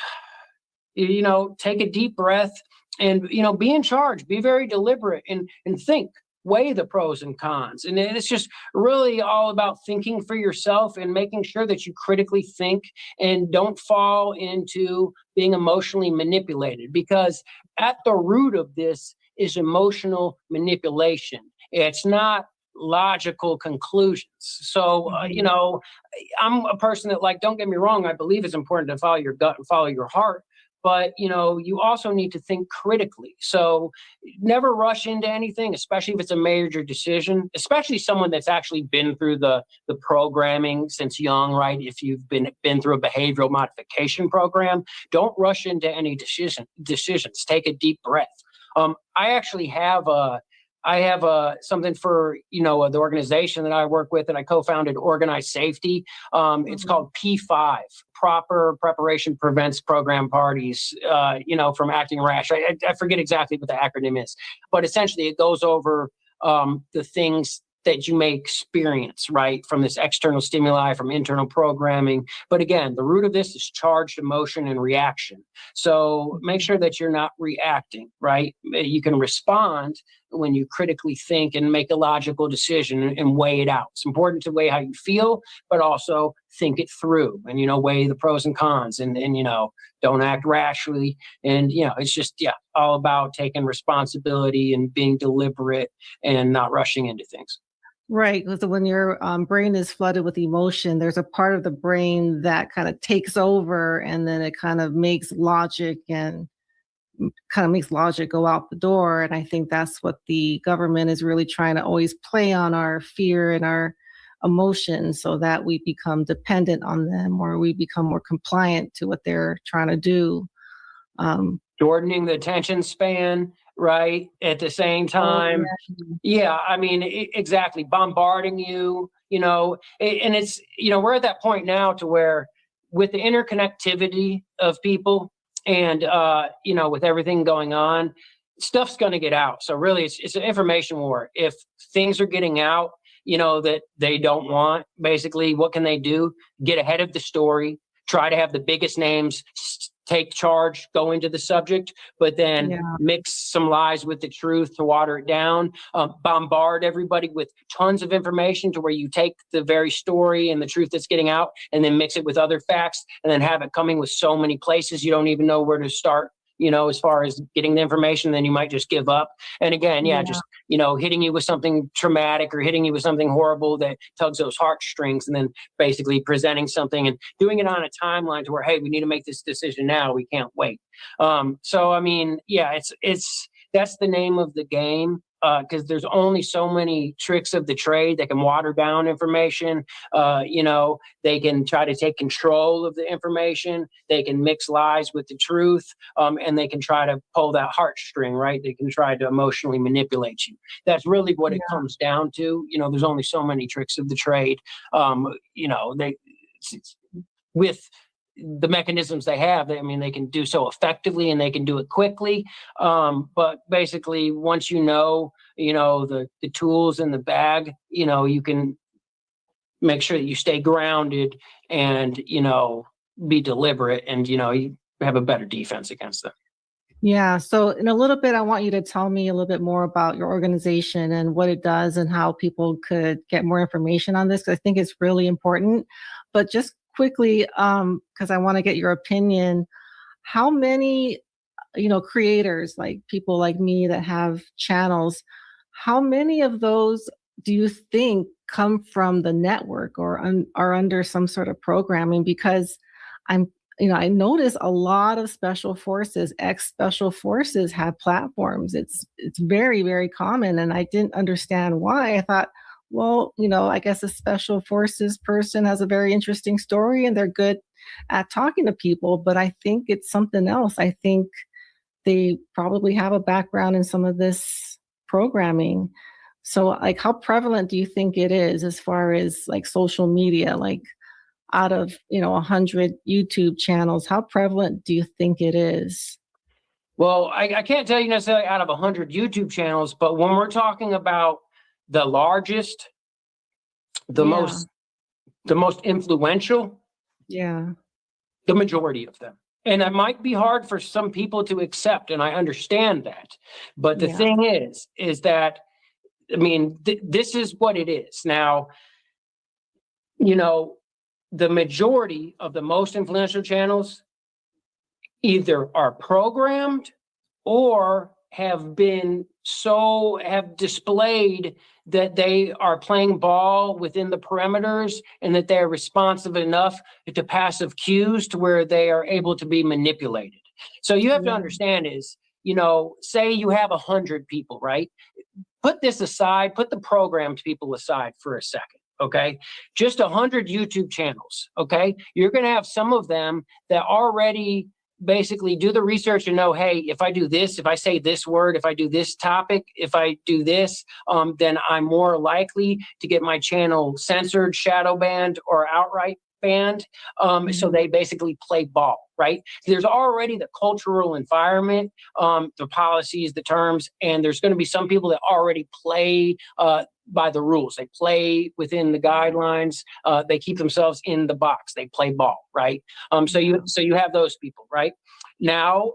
take a deep breath and, be in charge, be very deliberate and think, weigh the pros and cons. And it's just really all about thinking for yourself and making sure that you critically think and don't fall into being emotionally manipulated, because at the root of this is emotional manipulation. It's not logical conclusions. So, I'm a person that, like, don't get me wrong, I believe it's important to follow your gut and follow your heart. But, you also need to think critically. So never rush into anything, especially if it's a major decision, especially someone that's actually been through the programming since young, right? If you've been through a behavioral modification program, don't rush into any decisions. Take a deep breath. I actually have something for, the organization that I work with, and I co-founded Organized Safety. It's called P5, Proper Preparation Prevents Program Parties, from acting rash. I forget exactly what the acronym is, but essentially it goes over the things that you may experience, right, from this external stimuli, from internal programming. But again, the root of this is charged emotion and reaction. So make sure that you're not reacting, right? You can respond when you critically think and make a logical decision and weigh it out. It's important to weigh how you feel, but also think it through and, weigh the pros and cons and don't act rashly. And, it's just, all about taking responsibility and being deliberate and not rushing into things. Right, because when your brain is flooded with emotion, there's a part of the brain that kind of takes over, and then it kind of makes logic go out the door. And I think that's what the government is really trying to always play on, our fear and our emotions, so that we become dependent on them, or we become more compliant to what they're trying to do. Shortening the attention span, right? At the same time. Exactly. Bombarding you, and it's, we're at that point now to where, with the interconnectivity of people and, with everything going on, stuff's going to get out. So really it's an information war. If things are getting out, that they don't want, basically, what can they do? Get ahead of the story, try to have the biggest names take charge, go into the subject, but then mix some lies with the truth to water it down, bombard everybody with tons of information to where you take the very story and the truth that's getting out and then mix it with other facts and then have it coming with so many places you don't even know where to start, as far as getting the information. Then you might just give up. And again, just, hitting you with something traumatic or hitting you with something horrible that tugs those heartstrings, and then basically presenting something and doing it on a timeline to where, hey, we need to make this decision now. We can't wait. It's that's the name of the game. Because there's only so many tricks of the trade. They can water down information. They can try to take control of the information. They can mix lies with the truth, and they can try to pull that heartstring, right? They can try to emotionally manipulate you. That's really what it comes down to. There's only so many tricks of the trade. With the mechanisms they have, they can do so effectively and they can do it quickly. But basically, once the tools in the bag, you can make sure that you stay grounded and, be deliberate and, you have a better defense against them. Yeah. So in a little bit, I want you to tell me a little bit more about your organization and what it does and how people could get more information on this, because I think it's really important. But just quickly, because I want to get your opinion, how many, creators, like people like me that have channels, how many of those do you think come from the network or are under some sort of programming? Because I notice a lot of special forces, ex-special forces have platforms. It's very, very common. And I didn't understand why. I thought, well, I guess a special forces person has a very interesting story and they're good at talking to people, but I think it's something else. I think they probably have a background in some of this programming. So, like, how prevalent do you think it is as far as like social media? Like, out of 100 YouTube channels, how prevalent do you think it is? Well, I can't tell you necessarily out of 100 YouTube channels, but when we're talking about the largest, the Yeah, most influential, yeah, the majority of them. And that might be hard for some people to accept, and I understand that. But the yeah, thing is that, I mean, this is what it is. Now, you know, the majority of the most influential channels either are programmed or have displayed that they are playing ball within the perimeters and that they're responsive enough to passive cues to where they are able to be manipulated. So you have to yeah, understand is, say you have 100 people, right? Put this aside, put the programmed people aside for a second. Okay. Just 100 YouTube channels. Okay. You're going to have some of them that already basically do the research and know, hey, if I do this, if I say this word, if I do this topic, if I do this, then I'm more likely to get my channel censored, shadow banned, or outright banned. So mhm, they basically play ball, right? There's already the cultural environment, the policies, the terms, and there's going to be some people that already play by the rules. They play within the guidelines. They keep themselves in the box. They play ball, right? So yeah, you have those people, right? Now,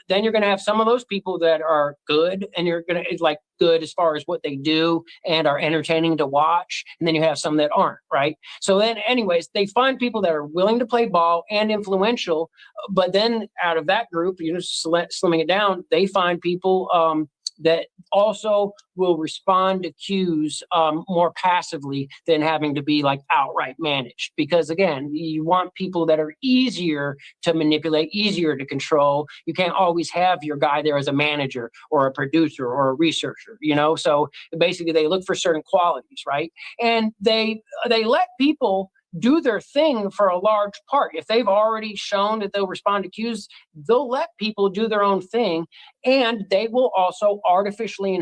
then you're going to have some of those people that are good, and you're going to like good as far as what they do and are entertaining to watch. And then you have some that aren't, right? So then, anyways, they find people that are willing to play ball and influential. But then out of that group, slimming it down, they find people that also will respond to cues more passively than having to be like outright managed. Because again, you want people that are easier to manipulate, easier to control. You can't always have your guy there as a manager or a producer or a researcher, So basically they look for certain qualities, right? And they let people do their thing for a large part. If they've already shown that they'll respond to cues, they'll let people do their own thing. And they will also artificially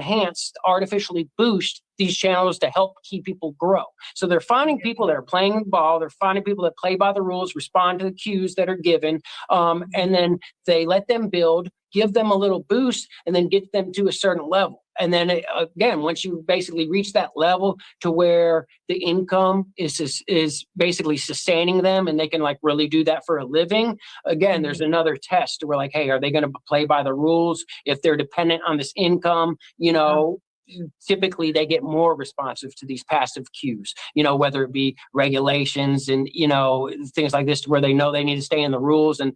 boost these channels to help keep people grow. So they're finding people that are playing the ball. They're finding people that play by the rules, respond to the cues that are given. And then they let them build, give them a little boost, and then get them to a certain level. And then again, once you basically reach that level to where the income is basically sustaining them and they can like really do that for a living, again, there's another test where like, hey, are they going to play by the rules? If they're dependent on this income, typically they get more responsive to these passive cues, whether it be regulations and, things like this where they know they need to stay in the rules and,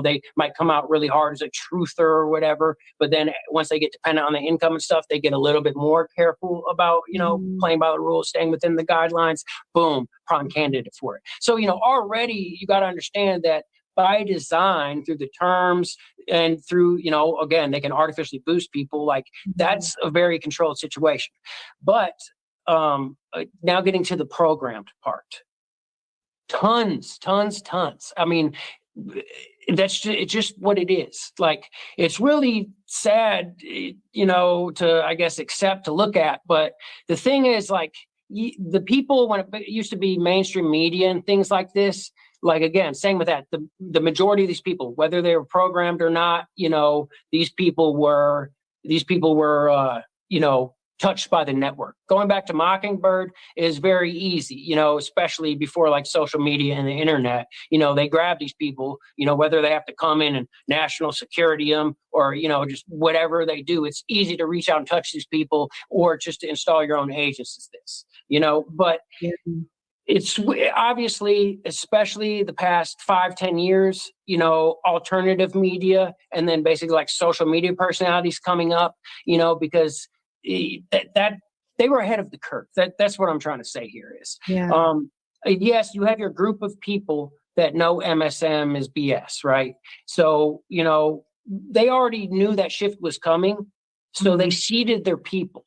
they might come out really hard as a truther or whatever. But then once they get dependent on the income and stuff, they get a little bit more careful about, playing by the rules, staying within the guidelines. Boom, prime candidate for it. So, already you got to understand that by design through the terms and through, again, they can artificially boost people. Like that's a very controlled situation. But now getting to the programmed part, tons. I mean, it's just what it is. Like, it's really sad, to, I guess, accept, to look at. But the thing is, like, the people, when it used to be mainstream media and things like this, like, again, saying with that, the majority of these people, whether they were programmed or not, these people were, touched by the network. Going back to Mockingbird is very easy, especially before like social media and the internet. They grab these people, whether they have to come in and national security them or, just whatever they do. It's easy to reach out and touch these people or just to install your own agents as this, but yeah, it's obviously, especially the past 5-10 years, alternative media and then basically like social media personalities coming up, because that they were ahead of the curve. That's what I'm trying to say here is, yeah, yes, you have your group of people that know MSM is BS, right? So, they already knew that shift was coming. So they seeded their people.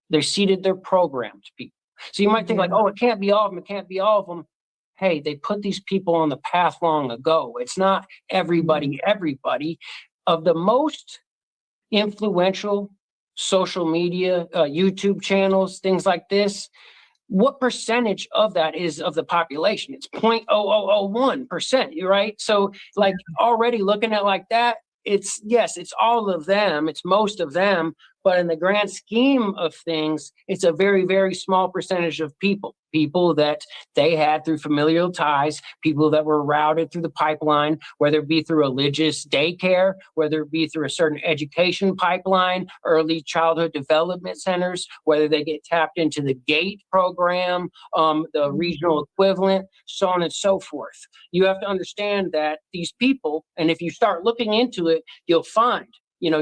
They're seeded, they're programmed people. So you might think like, oh, it can't be all of them. It can't be all of them. Hey, they put these people on the path long ago. It's not everybody. Of the most influential social media, YouTube channels, things like this, what percentage of that is of the population? It's 0.0001%. You're right. So like already looking at like that, it's all of them. It's most of them. But in the grand scheme of things, it's a very, very small percentage of people that they had through familial ties, people that were routed through the pipeline, whether it be through religious daycare, whether it be through a certain education pipeline, early childhood development centers, whether they get tapped into the GATE program, the regional equivalent, so on and so forth. You have to understand that these people, and if you start looking into it, you'll find,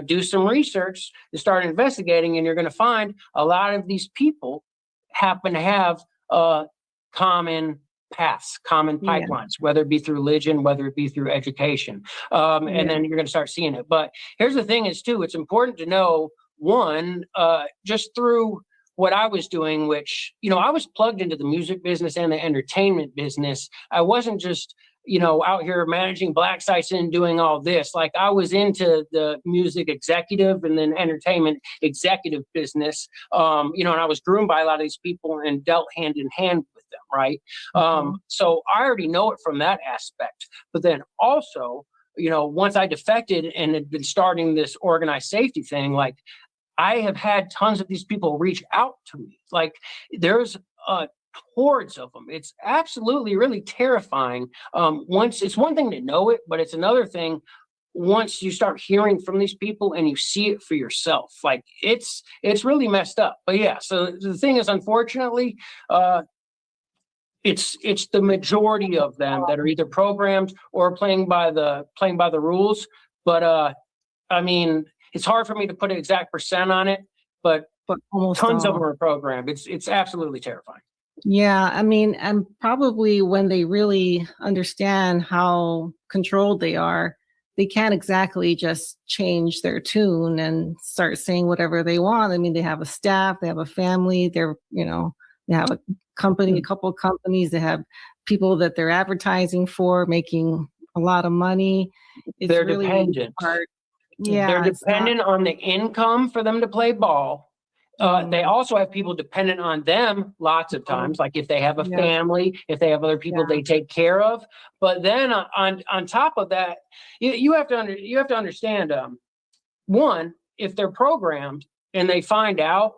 do some research and start investigating, and you're going to find a lot of these people happen to have common paths, common pipelines, whether it be through religion, whether it be through education. And then you're going to start seeing it. But here's the thing is, too, it's important to know, one, just through what I was doing, which, I was plugged into the music business and the entertainment business. I wasn't just out here managing black sites and doing all this. Like I was into the music executive and then entertainment executive business, and I was groomed by a lot of these people and dealt hand in hand with them, right? So I already know it from that aspect. But then also, once I defected and had been starting this organized safety thing, like I have had tons of these people reach out to me. Like there's hordes of them. It's absolutely really terrifying. Once it's one thing to know it, but it's another thing once you start hearing from these people and you see it for yourself. Like it's really messed up. But yeah, so the thing is, unfortunately, it's the majority of them that are either programmed or playing by the rules. But I mean, it's hard for me to put an exact percent on it, but almost tons all of them are programmed. It's absolutely terrifying. Yeah, I mean, and probably when they really understand how controlled they are, they can't exactly just change their tune and start saying whatever they want. I mean, they have a staff, they have a family, they have a company, a couple of companies, they have people that they're advertising for, making a lot of money. They're really dependent. Hard. Yeah, they're dependent on the income for them to play ball. They also have people dependent on them lots of times, like if they have a family, if they have other people they take care of. But then on top of that, you have to understand, one, if they're programmed and they find out,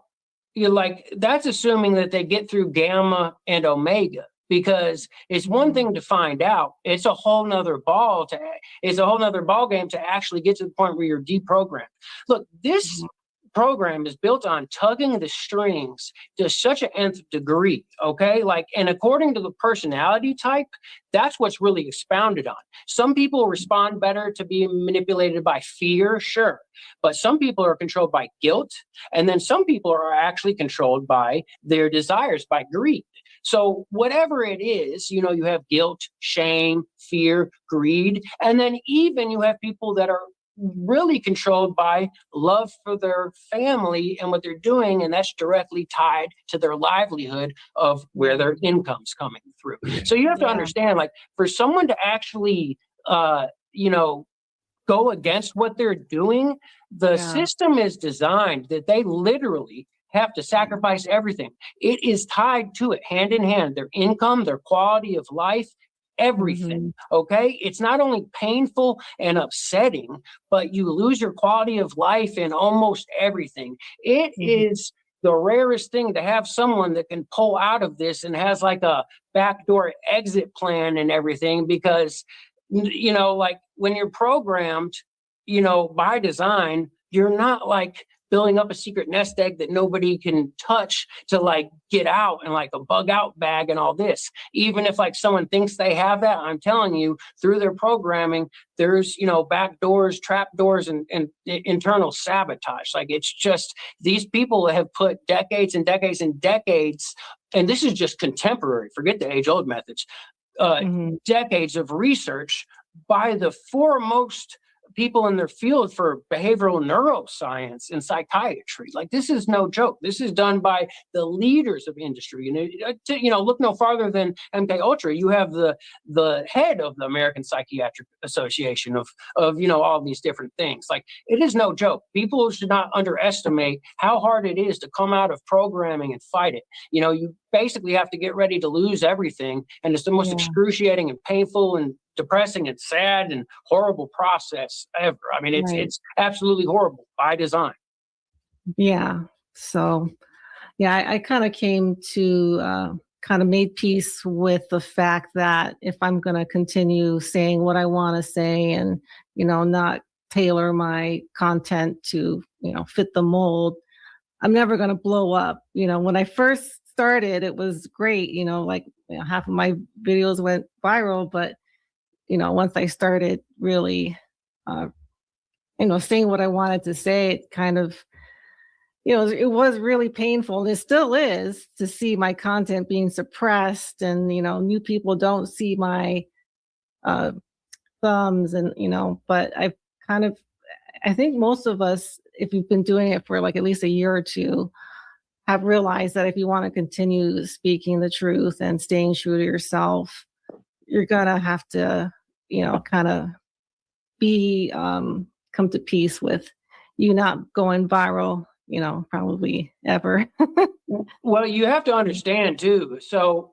that's assuming that they get through gamma and omega. Because it's one thing to find out, it's a whole nother ball game to actually get to the point where you're deprogrammed. Look, this program is built on tugging the strings to such an nth degree, okay? And according to the personality type, that's what's really expounded on. Some people respond better to being manipulated by fear, sure, but some people are controlled by guilt, and then some people are actually controlled by their desires, by greed. So whatever it is, you have guilt, shame, fear, greed, and then even you have people that are really controlled by love for their family and what they're doing, and that's directly tied to their livelihood of where their income's coming through. So you have to understand, for someone to actually go against what they're doing, the system is designed that they literally have to sacrifice everything. It is tied to it, hand in hand, their income, their quality of life, everything. Okay. It's not only painful and upsetting, but you lose your quality of life in almost everything. It is the rarest thing to have someone that can pull out of this and has a backdoor exit plan and everything, because, when you're programmed, by design, you're not building up a secret nest egg that nobody can touch to get out and a bug out bag and all this. Even if someone thinks they have that, I'm telling you, through their programming, there's, back doors, trap doors, and internal sabotage. It's just, these people have put decades and decades and decades, and this is just contemporary, forget the age old methods, decades of research by the foremost people in their field for behavioral neuroscience and psychiatry. Like, this is no joke. This is done by the leaders of industry. Look no farther than MK-Ultra. You have the head of the American Psychiatric Association of all these different things. Like, it is no joke. People should not underestimate how hard it is to come out of programming and fight it. You basically have to get ready to lose everything, and it's the most excruciating and painful and depressing and sad and horrible process ever. I mean, it's absolutely horrible by design. Yeah. So, yeah, I kind of came to kind of made peace with the fact that if I'm going to continue saying what I want to say and, not tailor my content to, fit the mold, I'm never going to blow up. When I first started, it was great. Half of my videos went viral, but once I started really, saying what I wanted to say, it kind of, it was really painful. And it still is to see my content being suppressed, and, new people don't see my thumbs, and, but I think most of us, if you've been doing it for like at least a year or two, have realized that if you want to continue speaking the truth and staying true to yourself, you're gonna have to, kind of be come to peace with you not going viral, probably ever. Well, you have to understand too. So,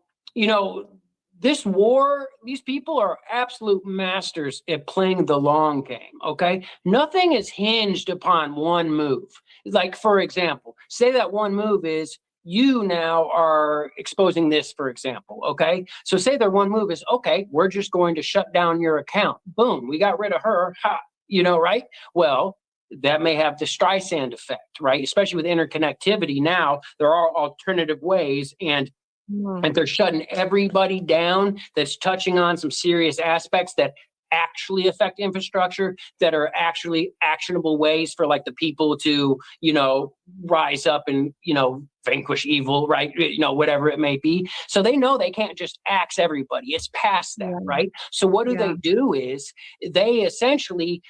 this war, these people are absolute masters at playing the long game. Okay. Nothing is hinged upon one move. Like, for example, say that one move is you now are exposing this, for example. Okay. So say their one move is, okay, we're just going to shut down your account. Boom. We got rid of her. Ha, right? Well, that may have the Streisand effect, right? Especially with interconnectivity. Now there are alternative ways, and they're shutting everybody down that's touching on some serious aspects that actually affect infrastructure, that are actually actionable ways for like the people to, rise up and, vanquish evil, right? Whatever it may be. So they know they can't just axe everybody. It's past that, right? So what do they do is they essentially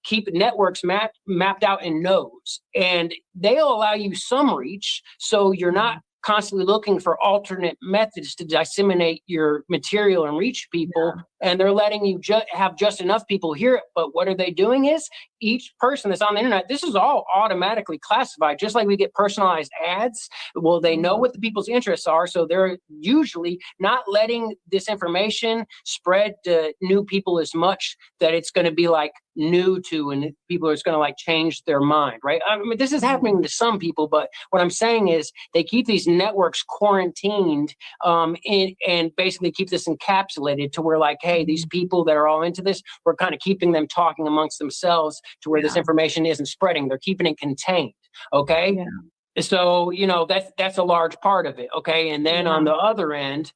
keep networks mapped out in nodes, and they'll allow you some reach. So you're not constantly looking for alternate methods to disseminate your material and reach people. And they're letting you have just enough people hear it. But what are they doing is each person that's on the internet, this is all automatically classified, just like we get personalized ads. Well, they know what the people's interests are. So they're usually not letting this information spread to new people as much that it's going to be like new to, and people are just going to like change their mind, right? I mean, this is happening to some people, but what I'm saying is they keep these networks quarantined and basically keep this encapsulated to where like, hey, these people that are all into this, we're kind of keeping them talking amongst themselves to where this information isn't spreading. They're keeping it contained. Okay. So, that's a large part of it. Okay. And then on the other end,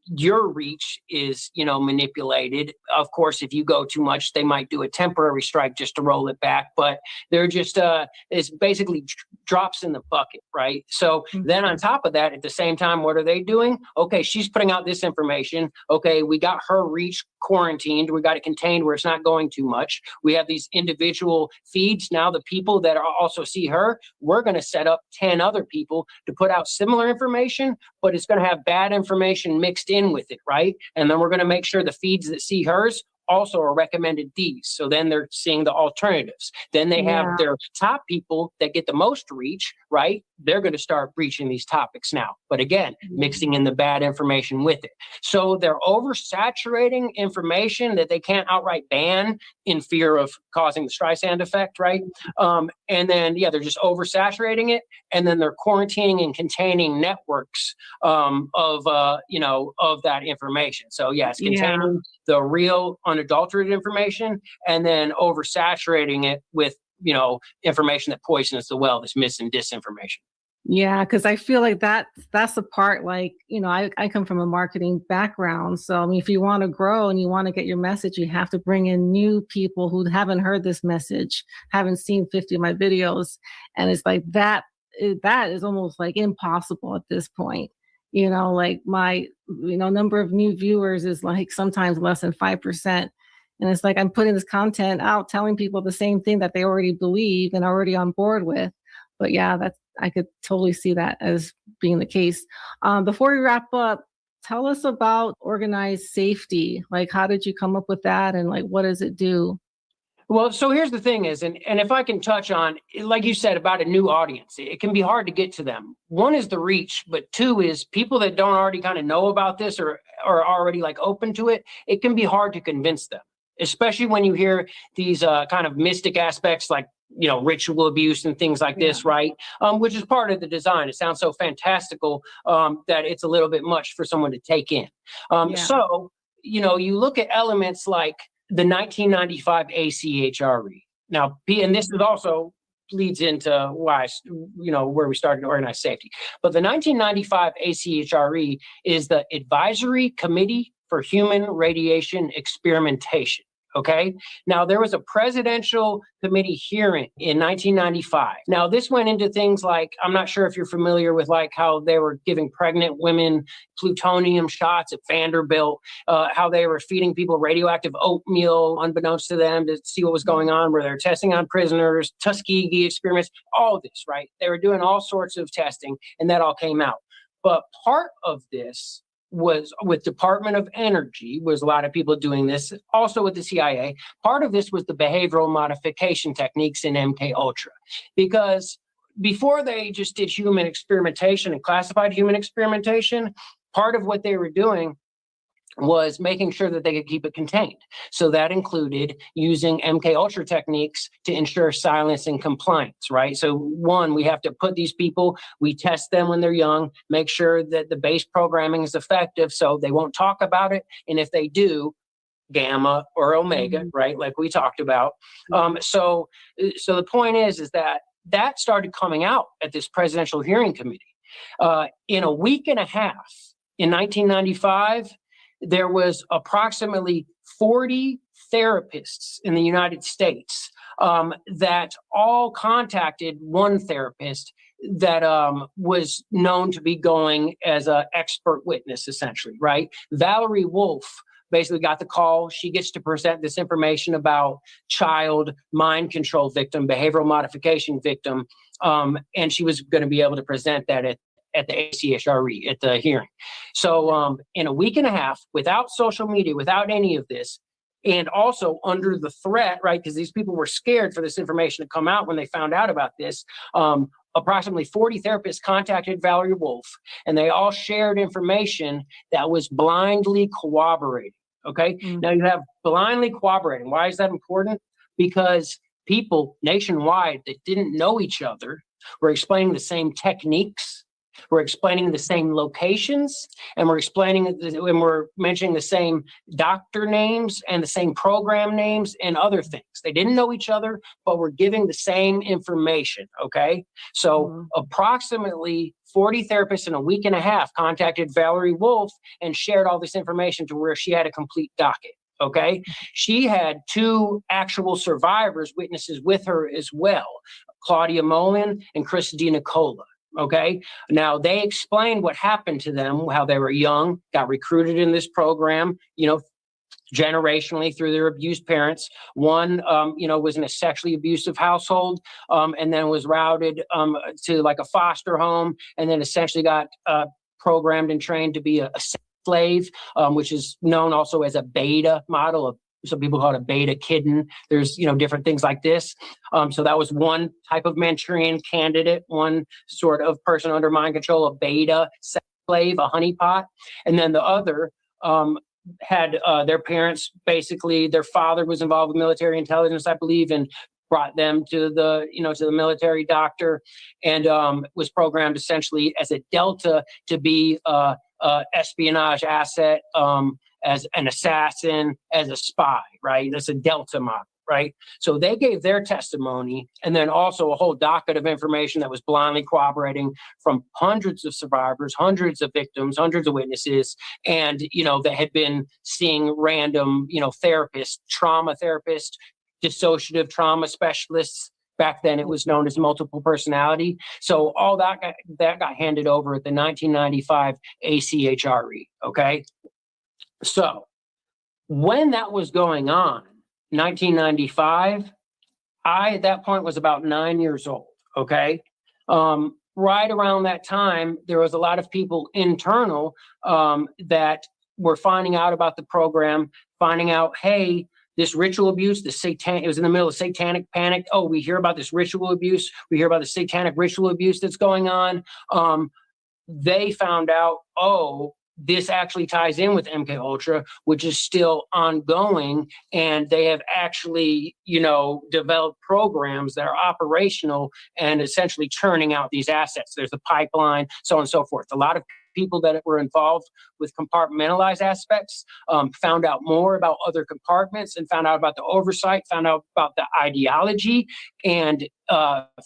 your reach is, manipulated. Of course, if you go too much, they might do a temporary strike just to roll it back, but they're just, it's basically drops in the bucket, right? So then on top of that, at the same time, what are they doing? Okay, she's putting out this information. Okay, we got her reach quarantined. We got it contained where it's not going too much. We have these individual feeds. Now the people that also see her, we're going to set up 10 other people to put out similar information, but it's going to have bad information mixed in with it, right? And then we're going to make sure the feeds that see hers also are recommended these. So then they're seeing the alternatives. Then they have their top people that get the most reach, right? They're going to start breaching these topics now. But again, mixing in the bad information with it. So they're oversaturating information that they can't outright ban in fear of causing the Streisand effect, right? And then, they're just oversaturating it. And then they're quarantining and containing networks of that information. So yes, containing the real unadulterated information, and then oversaturating it with, information that poisons the well, this mis and disinformation. Yeah, because I feel like that's the part, like, I come from a marketing background. So, I mean, if you want to grow and you want to get your message, you have to bring in new people who haven't heard this message, haven't seen 50 of my videos. And it's like that is almost like impossible at this point. Like my, number of new viewers is like sometimes less than 5%. And it's like I'm putting this content out, telling people the same thing that they already believe and already on board with. But yeah, I could totally see that as being the case. Before we wrap up, tell us about organized safety. Like, how did you come up with that, and like, what does it do? Well, so here's the thing is, and if I can touch on, like you said, about a new audience, it can be hard to get to them. One is the reach, but two is people that don't already kind of know about this or are already like open to it. It can be hard to convince them, especially when you hear these kind of mystic aspects like, ritual abuse and things like this, right? Which is part of the design. It sounds so fantastical that it's a little bit much for someone to take in. So, you look at elements like the 1995 ACHRE. Now, and this is also leads into why, where we started organized safety. But the 1995 ACHRE is the Advisory Committee for Human Radiation Experimentation. Okay. Now, there was a presidential committee hearing in 1995. Now, this went into things like, I'm not sure if you're familiar with like how they were giving pregnant women plutonium shots at Vanderbilt, how they were feeding people radioactive oatmeal unbeknownst to them to see what was going on, where they're testing on prisoners, Tuskegee experiments, all of this, right? They were doing all sorts of testing, and that all came out. But part of this was with Department of Energy, was a lot of people doing this, also with the CIA. Part of this was the behavioral modification techniques in MK-Ultra, because before they just did human experimentation and classified human experimentation, part of what they were doing was making sure that they could keep it contained. So that included using MK-Ultra techniques to ensure silence and compliance, right? So one, we have to put these people, we test them when they're young, make sure that the base programming is effective so they won't talk about it. And if they do, gamma or omega, right? Like we talked about. So the point is that started coming out at this presidential hearing committee. In a week and a half in 1995, there was approximately 40 therapists in the United States that all contacted one therapist that was known to be going as an expert witness, essentially, right? Valerie Wolf basically got the call. She gets to present this information about child mind control victim, behavioral modification victim, and she was going to be able to present that at the ACHRE, at the hearing. So in a week and a half, without social media, without any of this, and also under the threat, right, because these people were scared for this information to come out when they found out about this, approximately 40 therapists contacted Valerie Wolf, and they all shared information that was blindly corroborating, okay? Now you have blindly corroborating. Why is that important? Because people nationwide that didn't know each other were explaining the same techniques, we're explaining the same locations, and we're mentioning the same doctor names and the same program names and other things. They didn't know each other, but we're giving the same information, okay? So approximately 40 therapists in a week and a half contacted Valerie Wolf and shared all this information to where she had a complete docket. Okay. She had two actual survivors, witnesses with her as well, Claudia Mullen and Chris DiNicola. Okay. Now they explained what happened to them, how they were young, got recruited in this program, generationally through their abused parents. One, was in a sexually abusive household, and then was routed to like a foster home, and then essentially got programmed and trained to be a slave, which is known also as a beta model of. Some people call it a beta kitten. There's, different things like this. So that was one type of Manchurian candidate, one sort of person under mind control, a beta slave, a honeypot. And then the other had their parents, basically their father was involved with military intelligence, I believe, and brought them to the, to the military doctor, and was programmed essentially as a Delta to be espionage asset, as an assassin, as a spy, right? That's a Delta model, right? So they gave their testimony, and then also a whole docket of information that was blindly corroborating from hundreds of survivors, hundreds of victims, hundreds of witnesses, and, that had been seeing random, therapists, trauma therapists, dissociative trauma specialists. Back then, it was known as multiple personality. So all that got handed over at the 1995 ACHRE, okay? So when that was going on, 1995. I, at that point, was about 9 years old. Okay. Right around that time, there was a lot of people internal that were finding out about the program, finding out, hey, this ritual abuse, it was in the middle of satanic panic. Oh, we hear about this ritual abuse. We hear about the satanic ritual abuse that's going on. They found out, oh, this actually ties in with MK-Ultra, which is still ongoing. And they have actually, developed programs that are operational and essentially churning out these assets. There's a pipeline, so on and so forth. A lot of people that were involved with compartmentalized aspects found out more about other compartments and found out about the oversight, found out about the ideology. And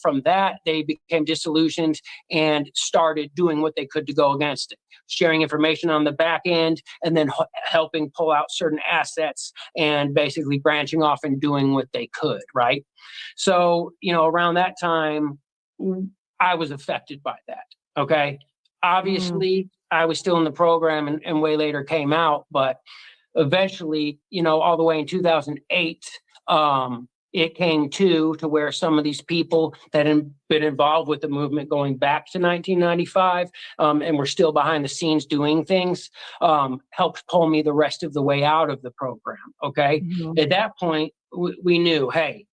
from that, they became disillusioned and started doing what they could to go against it, sharing information on the back end, and then helping pull out certain assets and basically branching off and doing what they could, right? So, around that time, I was affected by that, okay? Obviously, I was still in the program and way later came out, but eventually, all the way in 2008, it came to where some of these people that had been involved with the movement going back to 1995 and were still behind the scenes doing things, helped pull me the rest of the way out of the program, okay? At that point, we knew, hey,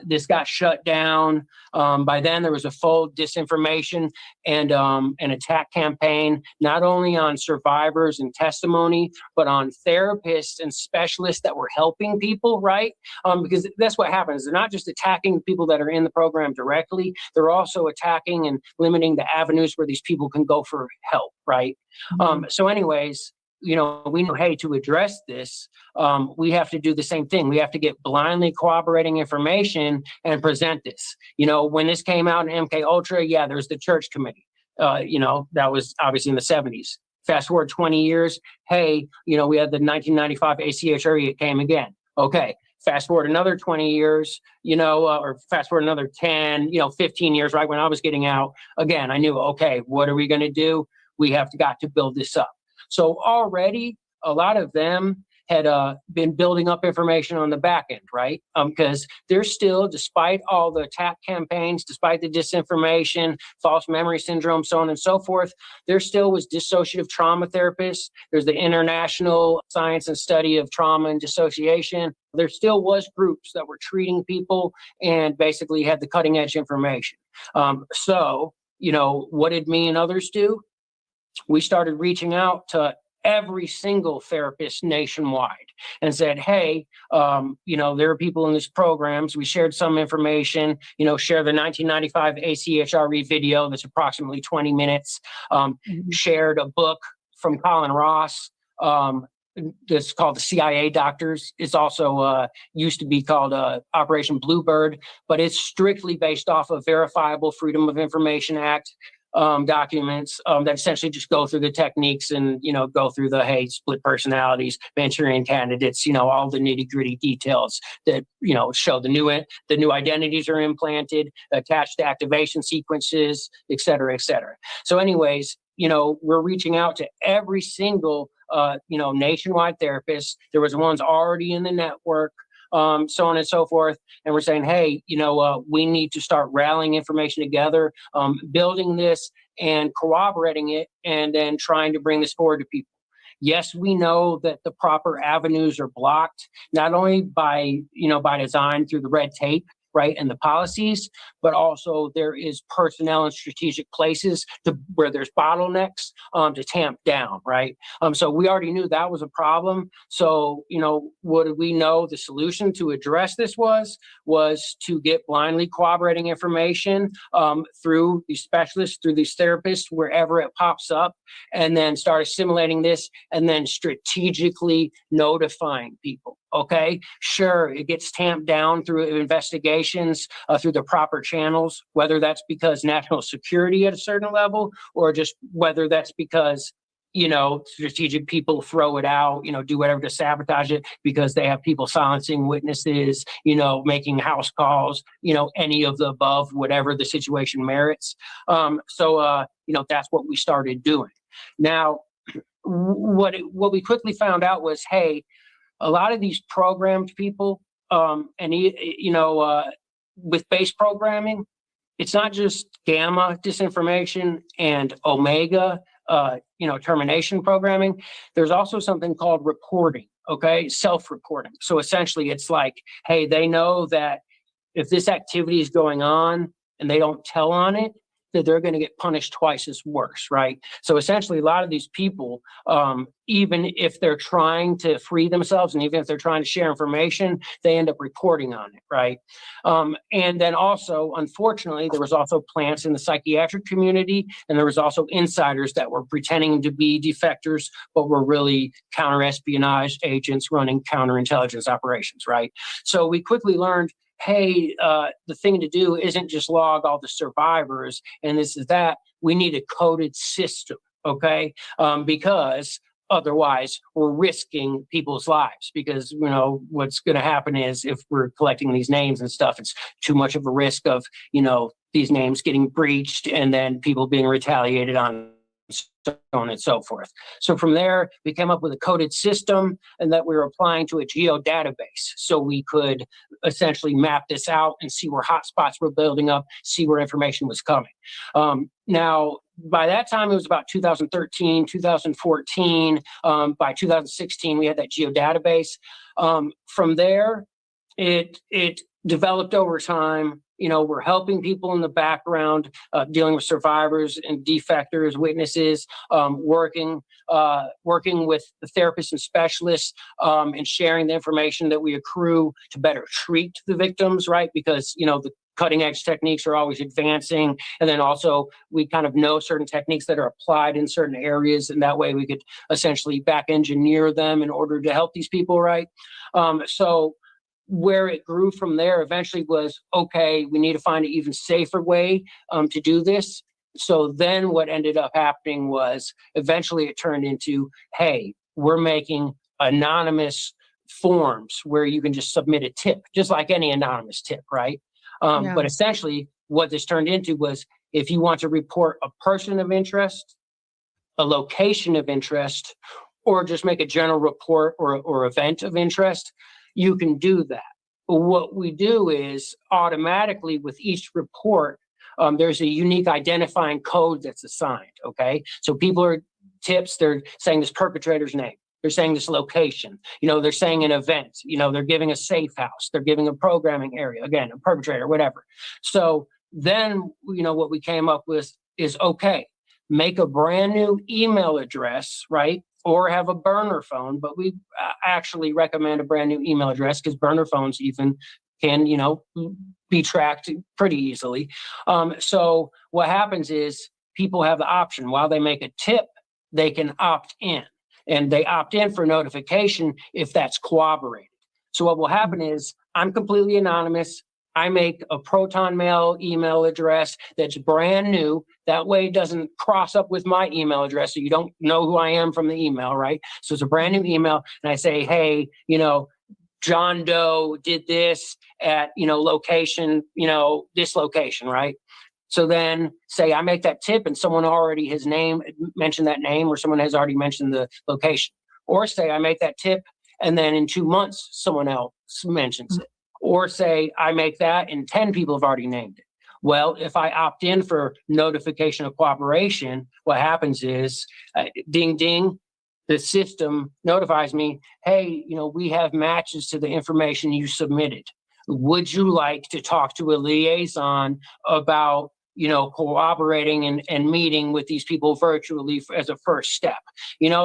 this got shut down. By then, there was a full disinformation and an attack campaign, not only on survivors and testimony, but on therapists and specialists that were helping people, right? Because that's what happens. They're not just attacking people that are in the program directly. They're also attacking and limiting the avenues where these people can go for help, right? So anyways, we know, hey, to address this, we have to do the same thing. We have to get blindly corroborating information and present this. When this came out in MK-Ultra, yeah, there's the church committee. That was obviously in the 70s. Fast forward 20 years, hey, we had the 1995 ACHRE, it came again. Okay, fast forward another 20 years, or fast forward another 10, 15 years, right when I was getting out. Again, I knew, okay, what are we going to do? We have got to build this up. So already a lot of them had been building up information on the back end, right? Because there's still, despite all the attack campaigns, despite the disinformation, false memory syndrome, so on and so forth, there still was dissociative trauma therapists. There's the International Science and Study of Trauma and Dissociation. There still was groups that were treating people and basically had the cutting edge information. So, what did me and others do? We started reaching out to every single therapist nationwide and said, hey, there are people in these programs. We shared some information, share the 1995 ACHRE video that's approximately 20 minutes, shared a book from Colin Ross, that's called The CIA Doctors. It's also used to be called Operation Bluebird, but it's strictly based off of verifiable Freedom of Information Act documents that essentially just go through the techniques and, go through the, hey, split personalities, Manchurian candidates, all the nitty gritty details that, show the new identities are implanted, attached to activation sequences, et cetera, et cetera. So anyways, we're reaching out to every single, nationwide therapist. There was ones already in the network, so on and so forth. And we're saying, hey, we need to start rallying information together, building this and corroborating it, and then trying to bring this forward to people. Yes, we know that the proper avenues are blocked, not only by design through the red tape, right, and the policies, but also there is personnel and strategic places where there's bottlenecks to tamp down, right? So we already knew that was a problem. So, what did we know the solution to address this was to get blindly corroborating information through these specialists, through these therapists, wherever it pops up, and then start assimilating this and then strategically notifying people. Okay, sure, it gets tamped down through investigations, through the proper channels, whether that's because national security at a certain level, or just whether that's because, strategic people throw it out, do whatever to sabotage it because they have people silencing witnesses, making house calls, any of the above, whatever the situation merits. So that's what we started doing. Now, what we quickly found out was, hey, a lot of these programmed people with base programming, it's not just gamma disinformation and omega, termination programming. There's also something called reporting, okay? Self-reporting. So essentially it's like, hey, they know that if this activity is going on and they don't tell on it, that they're going to get punished twice as worse, right? So essentially, a lot of these people, even if they're trying to free themselves and even if they're trying to share information, they end up reporting on it, right? And then also, unfortunately, there was also plants in the psychiatric community, and there was also insiders that were pretending to be defectors, but were really counter-espionage agents running counterintelligence operations, right? So we quickly learned, hey, the thing to do isn't just log all the survivors and this is that. We need a coded system, okay? Because otherwise we're risking people's lives, because what's going to happen is if we're collecting these names and stuff, it's too much of a risk of these names getting breached and then people being retaliated on, so on and so forth. So from there, we came up with a coded system and that we were applying to a geo database. So we could essentially map this out and see where hotspots were building up, see where information was coming. Now, by that time, it was about 2013, 2014. By 2016, we had that geo database. From there, it developed over time. We're helping people in the background, dealing with survivors and defectors, witnesses, working with the therapists and specialists, and sharing the information that we accrue to better treat the victims, right? Because, the cutting edge techniques are always advancing. And then also we kind of know certain techniques that are applied in certain areas. And that way we could essentially back engineer them in order to help these people, right? So where it grew from there eventually was, okay, we need to find an even safer way to do this. So then what ended up happening was eventually it turned into, hey, we're making anonymous forms where you can just submit a tip, just like any anonymous tip, right? But essentially what this turned into was, if you want to report a person of interest, a location of interest, or just make a general report or event of interest, you can do that. But what we do is automatically with each report, there's a unique identifying code that's assigned, okay? So people are tips, they're saying this perpetrator's name. They're saying this location, they're saying an event, they're giving a safe house, they're giving a programming area, again, a perpetrator, whatever. So then, what we came up with is, okay, make a brand new email address, right? Or have a burner phone, but we actually recommend a brand new email address because burner phones even can, be tracked pretty easily. So what happens is people have the option, while they make a tip, they can opt in. And they opt in for notification if that's corroborated. So what will happen is I'm completely anonymous. I make a Proton Mail email address that's brand new. That way it doesn't cross up with my email address, so you don't know who I am from the email, right? So it's a brand new email, and I say, hey, John Doe did this at, location, this location, right? So then say I make that tip and someone already has mentioned that name, or someone has already mentioned the location. Or say I make that tip and then in 2 months, someone else mentions it. Or say I make that and 10 people have already named it. Well, if I opt in for notification of cooperation, what happens is, ding, ding, the system notifies me, hey, we have matches to the information you submitted. Would you like to talk to a liaison about cooperating and meeting with these people virtually as a first step,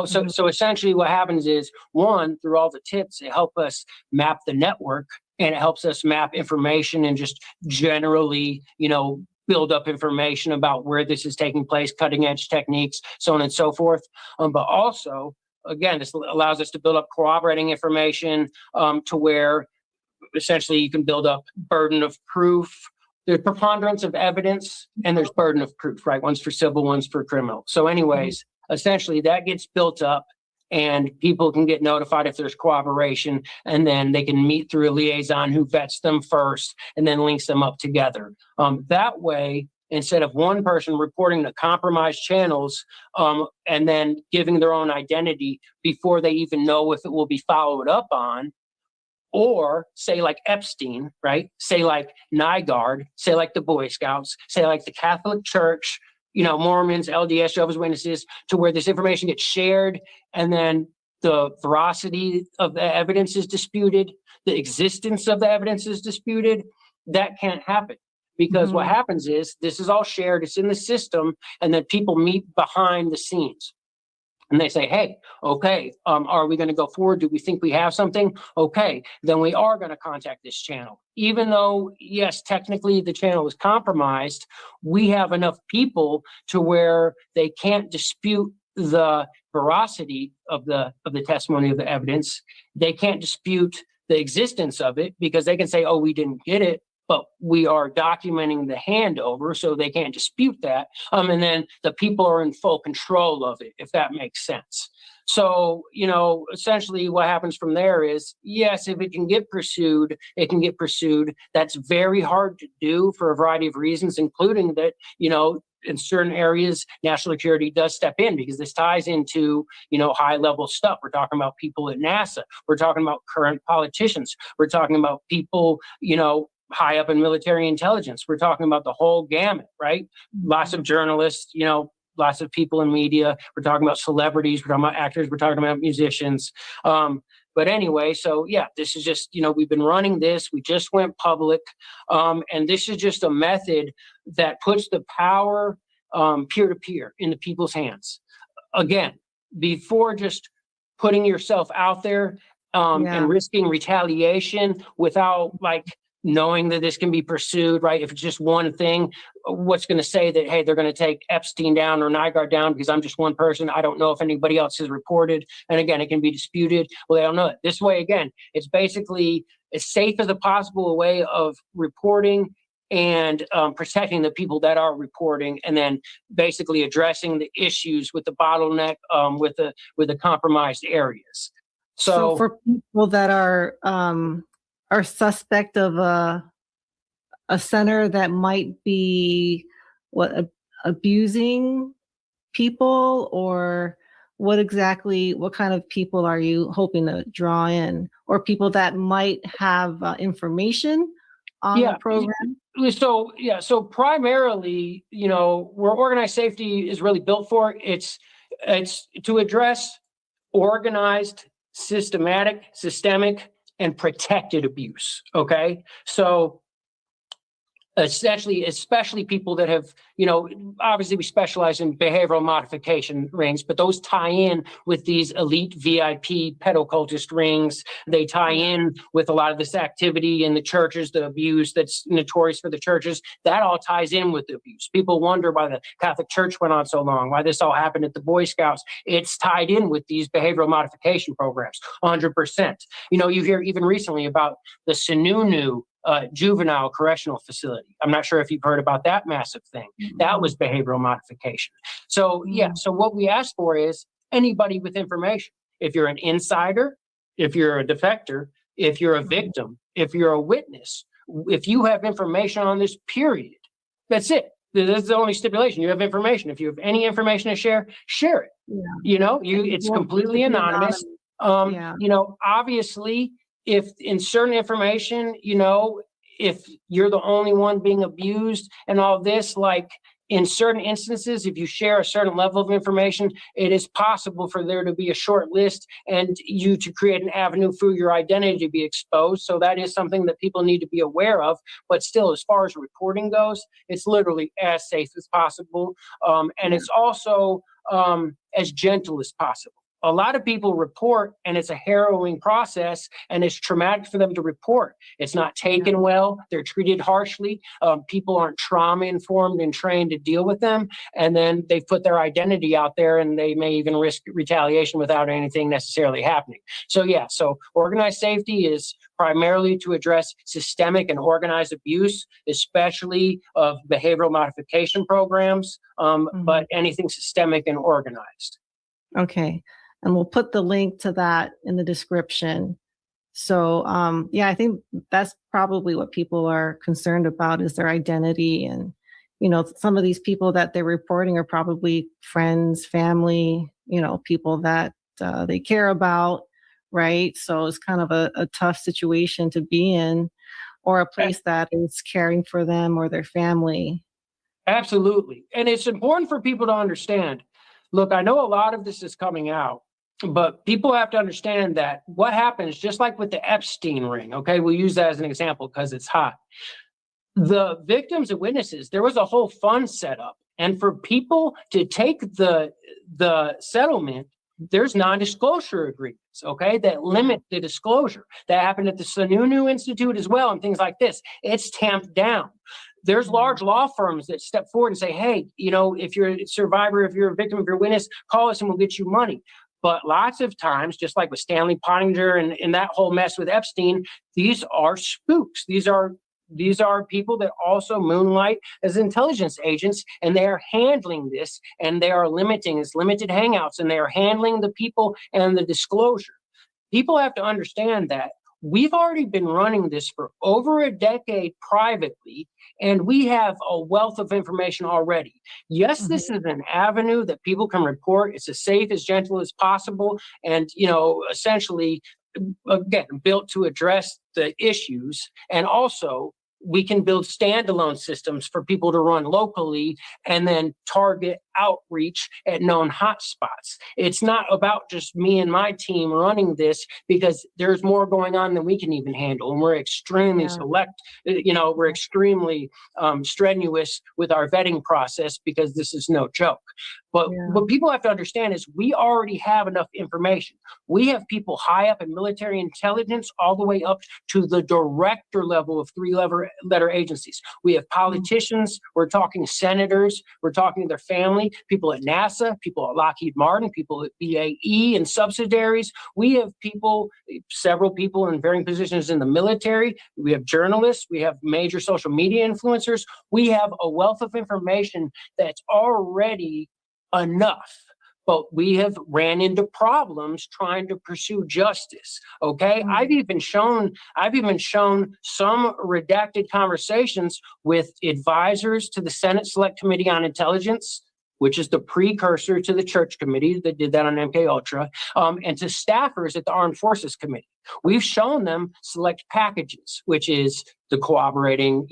So essentially what happens is, one, through all the tips, it helps us map the network, and it helps us map information and just generally, build up information about where this is taking place, cutting edge techniques, so on and so forth. But also, again, this allows us to build up corroborating information to where essentially you can build up burden of proof. There's preponderance of evidence and there's burden of proof, right? One's for civil, one's for criminal. So anyways, essentially that gets built up and people can get notified if there's corroboration, and then they can meet through a liaison who vets them first and then links them up together. That way, instead of one person reporting to compromised channels and then giving their own identity before they even know if it will be followed up on, or say like Epstein, right? Say like Nygaard, say like the Boy Scouts, say like the Catholic Church, Mormons, LDS, Jehovah's Witnesses, to where this information gets shared and then the veracity of the evidence is disputed, the existence of the evidence is disputed. That can't happen, because what happens is this is all shared, it's in the system, and then people meet behind the scenes. And they say, hey, okay, are we going to go forward? Do we think we have something? Okay, then we are going to contact this channel. Even though, yes, technically the channel is compromised, we have enough people to where they can't dispute the veracity of the testimony of the evidence. They can't dispute the existence of it, because they can say, oh, we didn't get it, but we are documenting the handover, so they can't dispute that. And then the people are in full control of it, if that makes sense. So, essentially what happens from there is, yes, if it can get pursued, it can get pursued. That's very hard to do for a variety of reasons, including that, in certain areas, national security does step in, because this ties into, high level stuff. We're talking about people at NASA. We're talking about current politicians. We're talking about people, high up in military intelligence. We're talking about the whole gamut, right? Lots of journalists, lots of people in media. We're talking about celebrities. We're talking about actors. We're talking about musicians. But anyway, so yeah, this is just, we've been running this. We just went public. And this is just a method that puts the power peer-to-peer into people's hands. Again, before just putting yourself out there and risking retaliation without knowing that this can be pursued, right? If it's just one thing, what's going to say that, hey, they're going to take Epstein down or Nygaard down because I'm just one person? I don't know if anybody else has reported. And again, it can be disputed. Well, they don't know it. This way, again, it's basically as safe as a possible way of reporting and protecting the people that are reporting, and then basically addressing the issues with the bottleneck with the compromised areas. So for people that are suspect of a center that might be abusing people, or what kind of people are you hoping to draw in, or people that might have information on the program? So primarily, where organized safety is really built for, it's to address organized, systemic, and protected abuse. Okay. So especially people that have, obviously we specialize in behavioral modification rings, but those tie in with these elite VIP pedocultist rings. They tie in with a lot of this activity in the churches, the abuse that's notorious for the churches. That all ties in with the abuse. People wonder why the Catholic Church went on so long, why this all happened at the Boy Scouts. It's tied in with these behavioral modification programs, 100%. You hear even recently about the Sununu juvenile correctional facility. I'm not sure if you've heard about that massive thing. That was behavioral modification. So so what we ask for is anybody with information. If you're an insider, if you're a defector, if you're a victim, if you're a witness, if you have information on this, period, that's it. That's the only stipulation. You have information. If you have any information to share, share it. It's completely anonymous. Obviously, if in certain information, if you're the only one being abused and all this, in certain instances, if you share a certain level of information, it is possible for there to be a short list and you to create an avenue for your identity to be exposed. So that is something that people need to be aware of. But still, as far as reporting goes, it's literally as safe as possible. And it's also as gentle as possible. A lot of people report, and it's a harrowing process, and it's traumatic for them to report. It's not taken well. They're treated harshly. People aren't trauma-informed and trained to deal with them. And then they put their identity out there, and they may even risk retaliation without anything necessarily happening. So organized safety is primarily to address systemic and organized abuse, especially of behavioral modification programs, but anything systemic and organized. Okay. And we'll put the link to that in the description. So, I think that's probably what people are concerned about, is their identity. And, some of these people that they're reporting are probably friends, family, people that they care about, right? So it's kind of a tough situation to be in, or a place that is caring for them or their family. Absolutely. And it's important for people to understand. Look, I know a lot of this is coming out, but people have to understand that what happens, just like with the Epstein ring, okay, we'll use that as an example because it's hot. The victims and witnesses, there was a whole fund set up. And for people to take the settlement, there's non-disclosure agreements, okay, that limit the disclosure. That happened at the Sununu Institute as well, and things like this. It's tamped down. There's large law firms that step forward and say, hey, you know, if you're a survivor, if you're a victim, if you're a witness, call us and we'll get you money. But lots of times, just like with Stanley Pottinger and that whole mess with Epstein, these are spooks. These are people that also moonlight as intelligence agents, and they are handling this, and they are limiting, it's limited hangouts, and they are handling the people and the disclosure. People have to understand that we've already been running this for over a decade privately, and we have a wealth of information already. Yes, this is an avenue that people can report. It's as safe, as gentle as possible, and, you know, essentially, again, built to address the issues. And also, we can build standalone systems for people to run locally and then target outreach at known hotspots. It's not about just me and my team running this, because there's more going on than we can even handle. And we're extremely we're extremely strenuous with our vetting process, because this is no joke. But what people have to understand is we already have enough information. We have people high up in military intelligence all the way up to the director level of three-letter agencies. We have politicians, we're talking senators, we're talking their family, people at NASA, people at Lockheed Martin, people at BAE and subsidiaries. We have people, several people in varying positions in the military. We have journalists, we have major social media influencers. We have a wealth of information that's already enough, but we have ran into problems trying to pursue justice. Okay. I've even shown some redacted conversations with advisors to the Senate Select Committee on Intelligence, which is the precursor to the Church Committee that did that on MK-Ultra, and to staffers at the Armed Forces Committee. We've shown them select packages, which is the corroborating,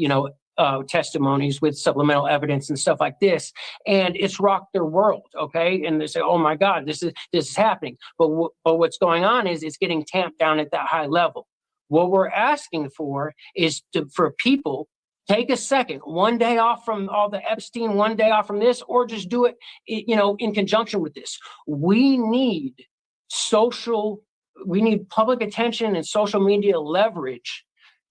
testimonies with supplemental evidence and stuff like this, and it's rocked their world. Okay, and they say, "Oh my God, this is happening." But what's going on is it's getting tamped down at that high level. What we're asking for is for people take a second, one day off from all the Epstein, one day off from this, or just do it, in conjunction with this. We need public attention and social media leverage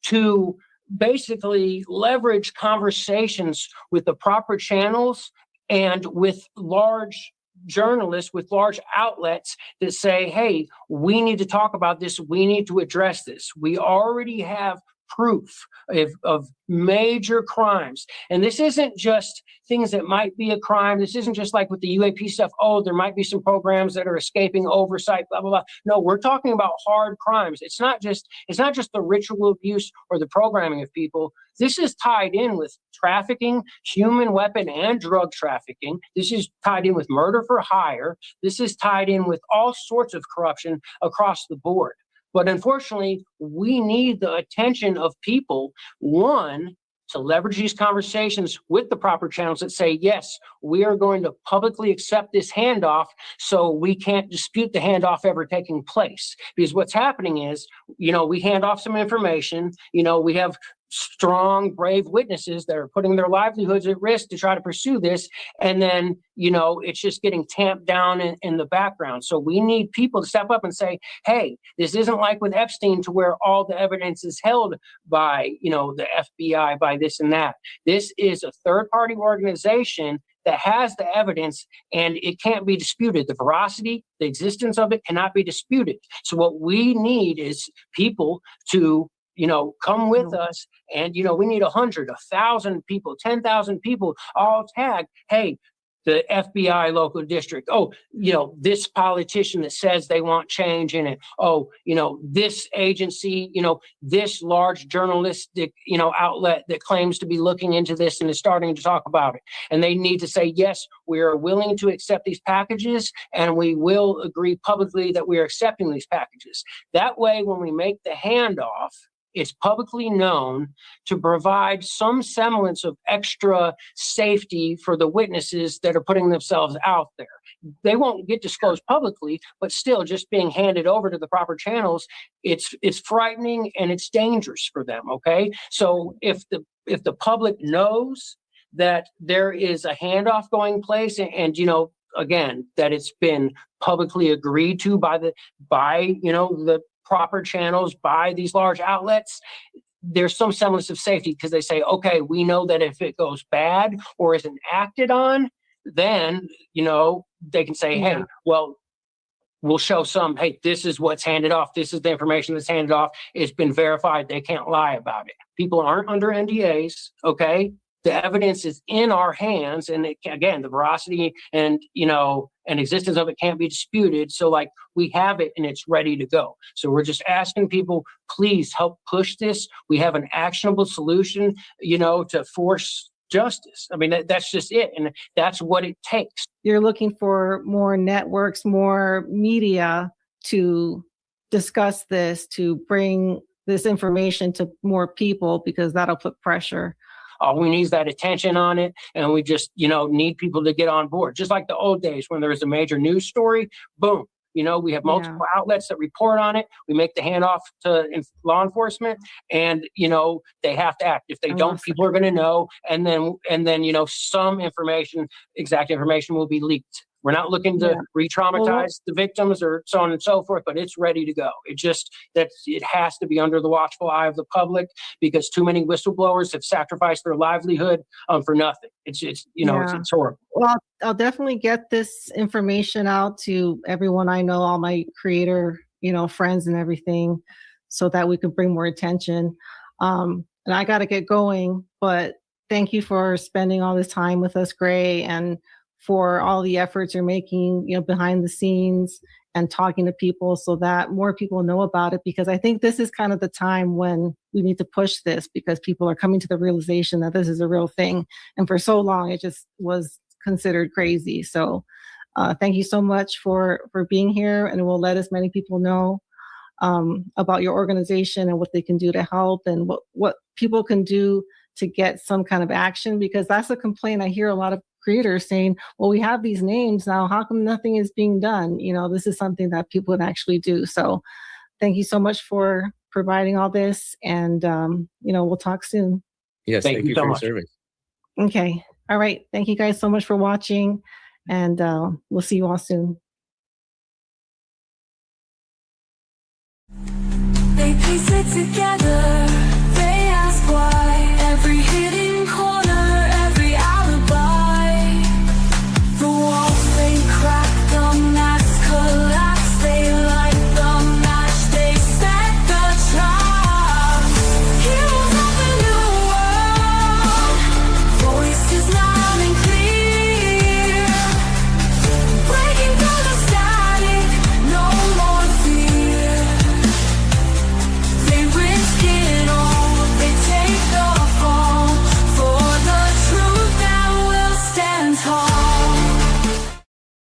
to basically leverage conversations with the proper channels and with large journalists, with large outlets that say, hey, we need to talk about this. We need to address this. We already have proof of major crimes. And this isn't just things that might be a crime. This isn't just like with the UAP stuff. Oh, there might be some programs that are escaping oversight, blah, blah, blah. No, we're talking about hard crimes. It's not just the ritual abuse or the programming of people. This is tied in with trafficking, human weapon and drug trafficking. This is tied in with murder for hire. This is tied in with all sorts of corruption across the board. But unfortunately, we need the attention of people, one, to leverage these conversations with the proper channels that say, yes, we are going to publicly accept this handoff, so we can't dispute the handoff ever taking place. Because what's happening is, we hand off some information, we have strong, brave witnesses that are putting their livelihoods at risk to try to pursue this. And then, it's just getting tamped down in the background. So we need people to step up and say, hey, this isn't like with Epstein to where all the evidence is held by, the FBI, by this and that. This is a third-party organization that has the evidence, and it can't be disputed. The veracity, the existence of it cannot be disputed. So what we need is people to come with us, and, we need 100, 1,000 people, 10,000 people all tagged. Hey, the FBI local district. Oh, this politician that says they want change in it. Oh, this agency, this large journalistic, outlet that claims to be looking into this and is starting to talk about it. And they need to say, yes, we are willing to accept these packages, and we will agree publicly that we are accepting these packages. That way, when we make the handoff, it's publicly known to provide some semblance of extra safety for the witnesses that are putting themselves out there. They won't get disclosed publicly, but still just being handed over to the proper channels, it's frightening and it's dangerous for them. Okay. So if the public knows that there is a handoff going place and again, that it's been publicly agreed to by the proper channels, by these large outlets, there's some semblance of safety because they say, okay, we know that if it goes bad or isn't acted on, then, they can say, hey, well, we'll show hey, this is what's handed off. This is the information that's handed off. It's been verified. They can't lie about it. People aren't under NDAs, okay? The evidence is in our hands, and again, the veracity and existence of it can't be disputed. So we have it and it's ready to go. So we're just asking people, please help push this. We have an actionable solution, to force justice. I mean, that's just it. And that's what it takes. You're looking for more networks, more media to discuss this, to bring this information to more people, because that'll put pressure. All we need is that attention on it, and we just, need people to get on board. Just like the old days when there was a major news story, boom, we have multiple outlets that report on it. We make the handoff to law enforcement, and they have to act. If they don't, people are going to know, and then some information, exact information, will be leaked. We're not looking to re-traumatize the victims or so on and so forth, but it's ready to go. It has to be under the watchful eye of the public, because too many whistleblowers have sacrificed their livelihood for nothing. It's horrible. Well, I'll definitely get this information out to everyone I know, all my creator, friends and everything, so that we can bring more attention. And I got to get going, but thank you for spending all this time with us, Gray, and for all the efforts you're making, behind the scenes and talking to people so that more people know about it. Because I think this is kind of the time when we need to push this, because people are coming to the realization that this is a real thing. And for so long, it just was considered crazy. So thank you so much for being here, and we'll let as many people know about your organization and what they can do to help, and what people can do to get some kind of action, because that's a complaint I hear a lot of creators saying, well, we have these names now, how come nothing is being done? This is something that people would actually do. So thank you so much for providing all this, and we'll talk soon. Yes, thank you so much for your service. Okay. All right. Thank you guys so much for watching, and we'll see you all soon. They piece it together.